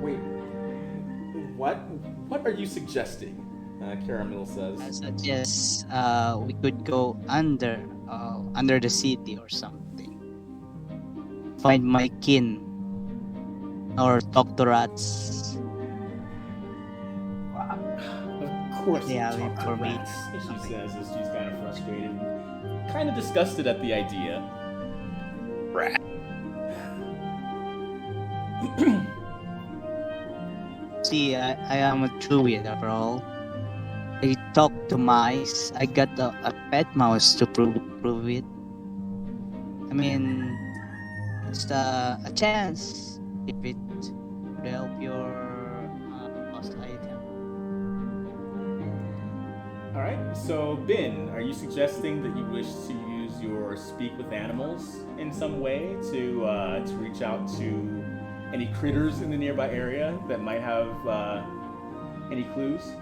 Wait. What are you suggesting? Caramil says. I suggest we could go under the city or something. Find my kin or talk to rats. Of course, Yeah, you talk to for me. rats, she says as she's kind of frustrated, kind of disgusted at the idea. Rat. See, I am a druid after all. I talk to mice. I got a pet mouse to prove it. I mean, it's a chance if it would help your lost item. All right. So, Ben, are you suggesting that you wish to use your speak with animals in some way to reach out to any critters in the nearby area that might have any clues?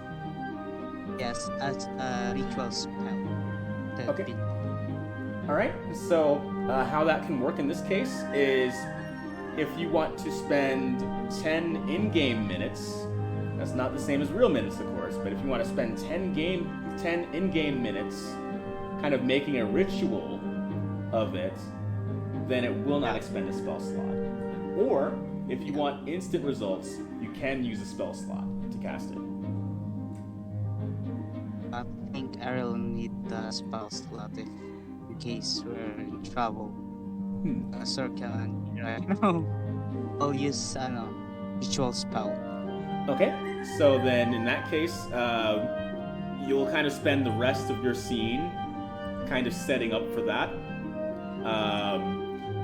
Yes, as a ritual spell. Okay. All right. So, how that can work in this case is if you want to spend 10 in-game minutes, that's not the same as real minutes, of course, but if you want to spend 10 in-game minutes kind of making a ritual of it, then it will not expend a spell slot. Or, if you want instant results, you can use a spell slot to cast it. I think Ariel need the spell slot if in case we're in trouble. Circle and right now. I'll use ritual spell. Okay, so then in that case, you'll kind of spend the rest of your scene kind of setting up for that.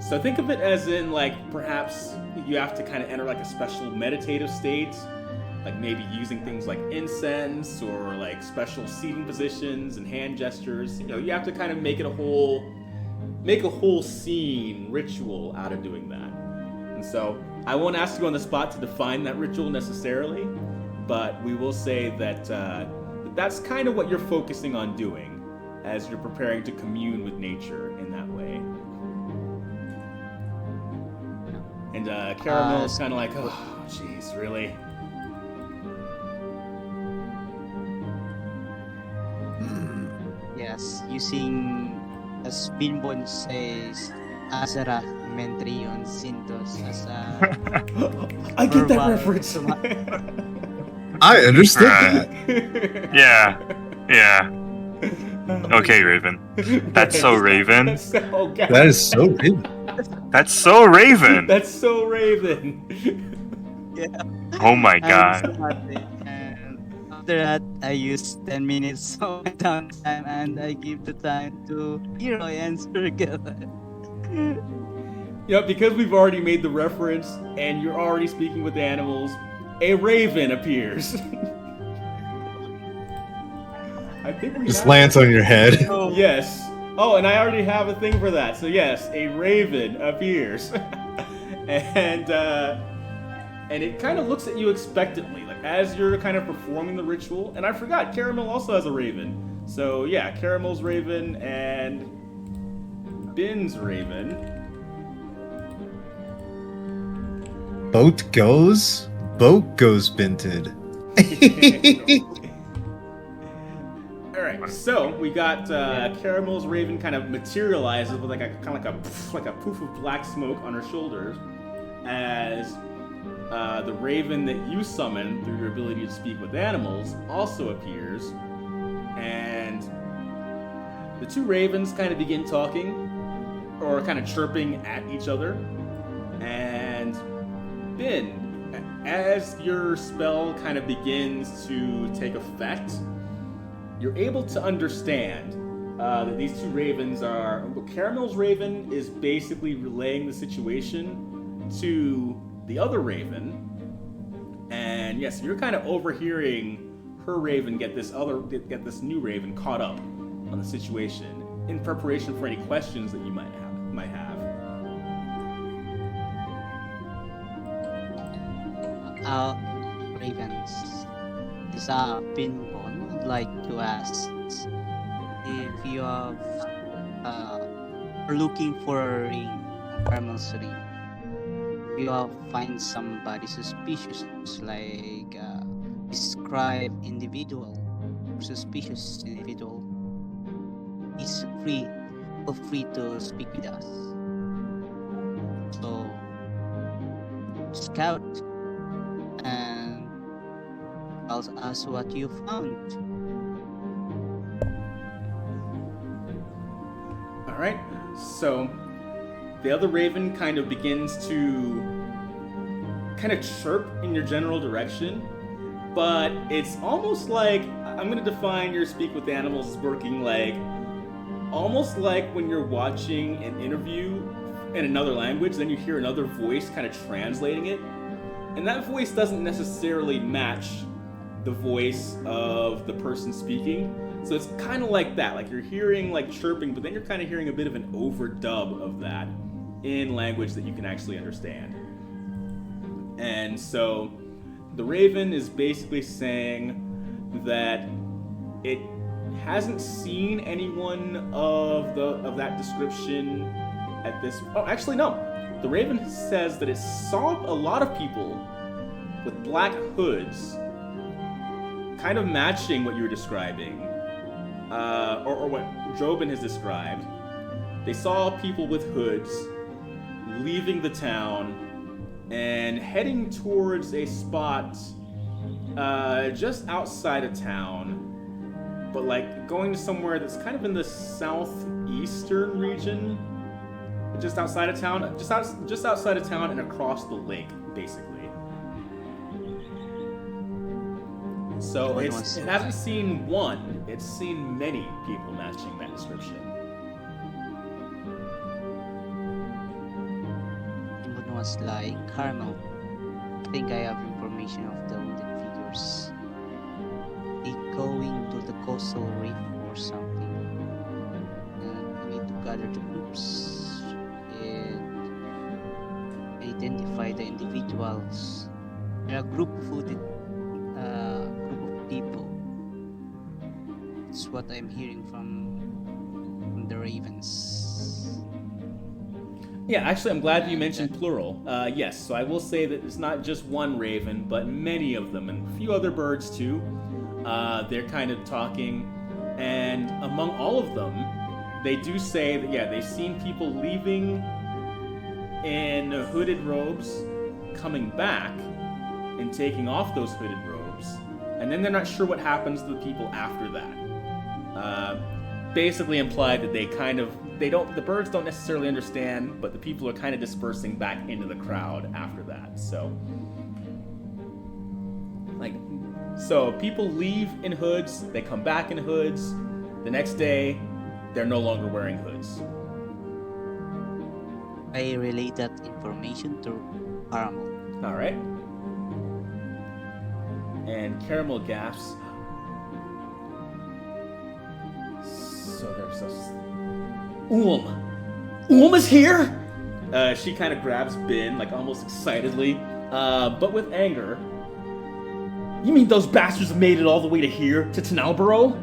So think of it as in like perhaps you have to kind of enter like a special meditative state, like maybe using things like incense or like special seating positions and hand gestures. You know, you have to kind of make a whole scene ritual out of doing that. And so I won't ask you on the spot to define that ritual necessarily, but we will say that that's kind of what you're focusing on doing as you're preparing to commune with nature in that way. And Caramel is kind of like, oh, jeez, really? Yes, using as Binbon says, Azara Mentrion Sintos as a I get that verbal reference. I understood Right. that. Yeah. Okay, Raven. That's so Raven. That's so, oh, God. That is so Raven. That's so Raven. That's so Raven. Oh my I'm god. so happy. And after that, I use 10 minutes of my downtime and I give the time to Hero and Circle. Because we've already made the reference and you're already speaking with animals, a raven appears. I think we Just have- lands on your head. Yes. Oh, and I already have a thing for that. So yes, a raven appears, and it kind of looks at you expectantly, like as you're kind of performing the ritual. And I forgot, Caramel also has a raven. So yeah, Caramel's raven and Bin's raven. Boat goes binted. Alright, so we got Caramel's raven kind of materializes with like a poof of black smoke on her shoulders as the raven that you summon through your ability to speak with animals also appears, and the two ravens kind of begin talking or kind of chirping at each other. And Bin, as your spell kind of begins to take effect, you're able to understand that these two ravens are... Caramel's raven is basically relaying the situation to the other raven. And yes, you're kind of overhearing her raven get this new raven caught up on the situation in preparation for any questions that you might have. Ravens. This Pinball would like to ask if you are looking for a ring, Caramel's ring. If you find somebody suspicious, like describe individual, suspicious individual, is feel free to speak with us. So scout and tell us what you found. Alright, so the other raven kind of begins to kind of chirp in your general direction, but it's almost like, I'm going to define your speak with animals as working like, almost like when you're watching an interview in another language, then you hear another voice kind of translating it, and that voice doesn't necessarily match the voice of the person speaking. So it's kind of like that, like you're hearing like chirping, but then you're kind of hearing a bit of an overdub of that in language that you can actually understand. And so the raven is basically saying that it hasn't seen anyone of that description at this... Oh, actually no. The raven says that it saw a lot of people with black hoods, kind of matching what you were describing, or what Jobin has described. They saw people with hoods leaving the town and heading towards a spot just outside of town, but like going to somewhere that's kind of in the southeastern region, just outside of town, just outside of town and across the lake, basically. So it hasn't seen one, it's seen many people matching that description. It was like Caramel. I think I have information of the hooded figures. They going to the coastal reef or something. And we need to gather the groups and identify the individuals. There are a group of hooded people. It's what I'm hearing from the ravens. Yeah, actually, I'm glad you mentioned plural. Yes, so I will say that it's not just one raven, but many of them, and a few other birds too. They're kind of talking, and among all of them, they do say that, yeah, they've seen people leaving in hooded robes, coming back, and taking off those hooded robes, and then they're not sure what happens to the people after that. basically implied that the birds don't necessarily understand, but the people are kind of dispersing back into the crowd after that. So people leave in hoods, they come back in hoods. The next day, they're no longer wearing hoods. I relay that information to Caramel. All right. And Caramel gasps. So there's Ulm is here. She kind of grabs Ben, like almost excitedly, but with anger. You mean those bastards have made it all the way to here, to Tenalborough?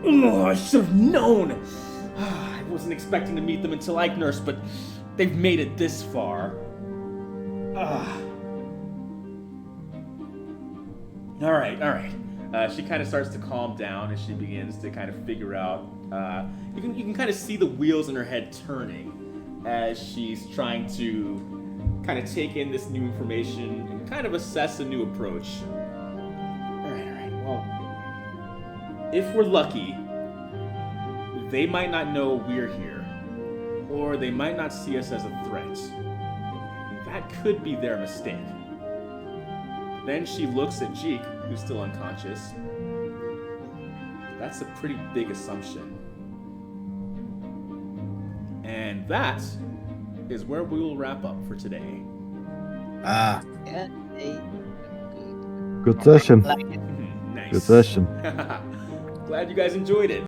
Oh, I should have known. I wasn't expecting to meet them until Eiknrst, but they've made it this far. All right. She kind of starts to calm down as she begins to kind of figure out. You can kind of see the wheels in her head turning as she's trying to kind of take in this new information and kind of assess a new approach. All right. Well, if we're lucky, they might not know we're here, or they might not see us as a threat. That could be their mistake. Then she looks at Jeek, who's still unconscious. That's a pretty big assumption. And that is where we will wrap up for today. Ah. Yeah, Good session. like it. Nice. Good session. Glad you guys enjoyed it.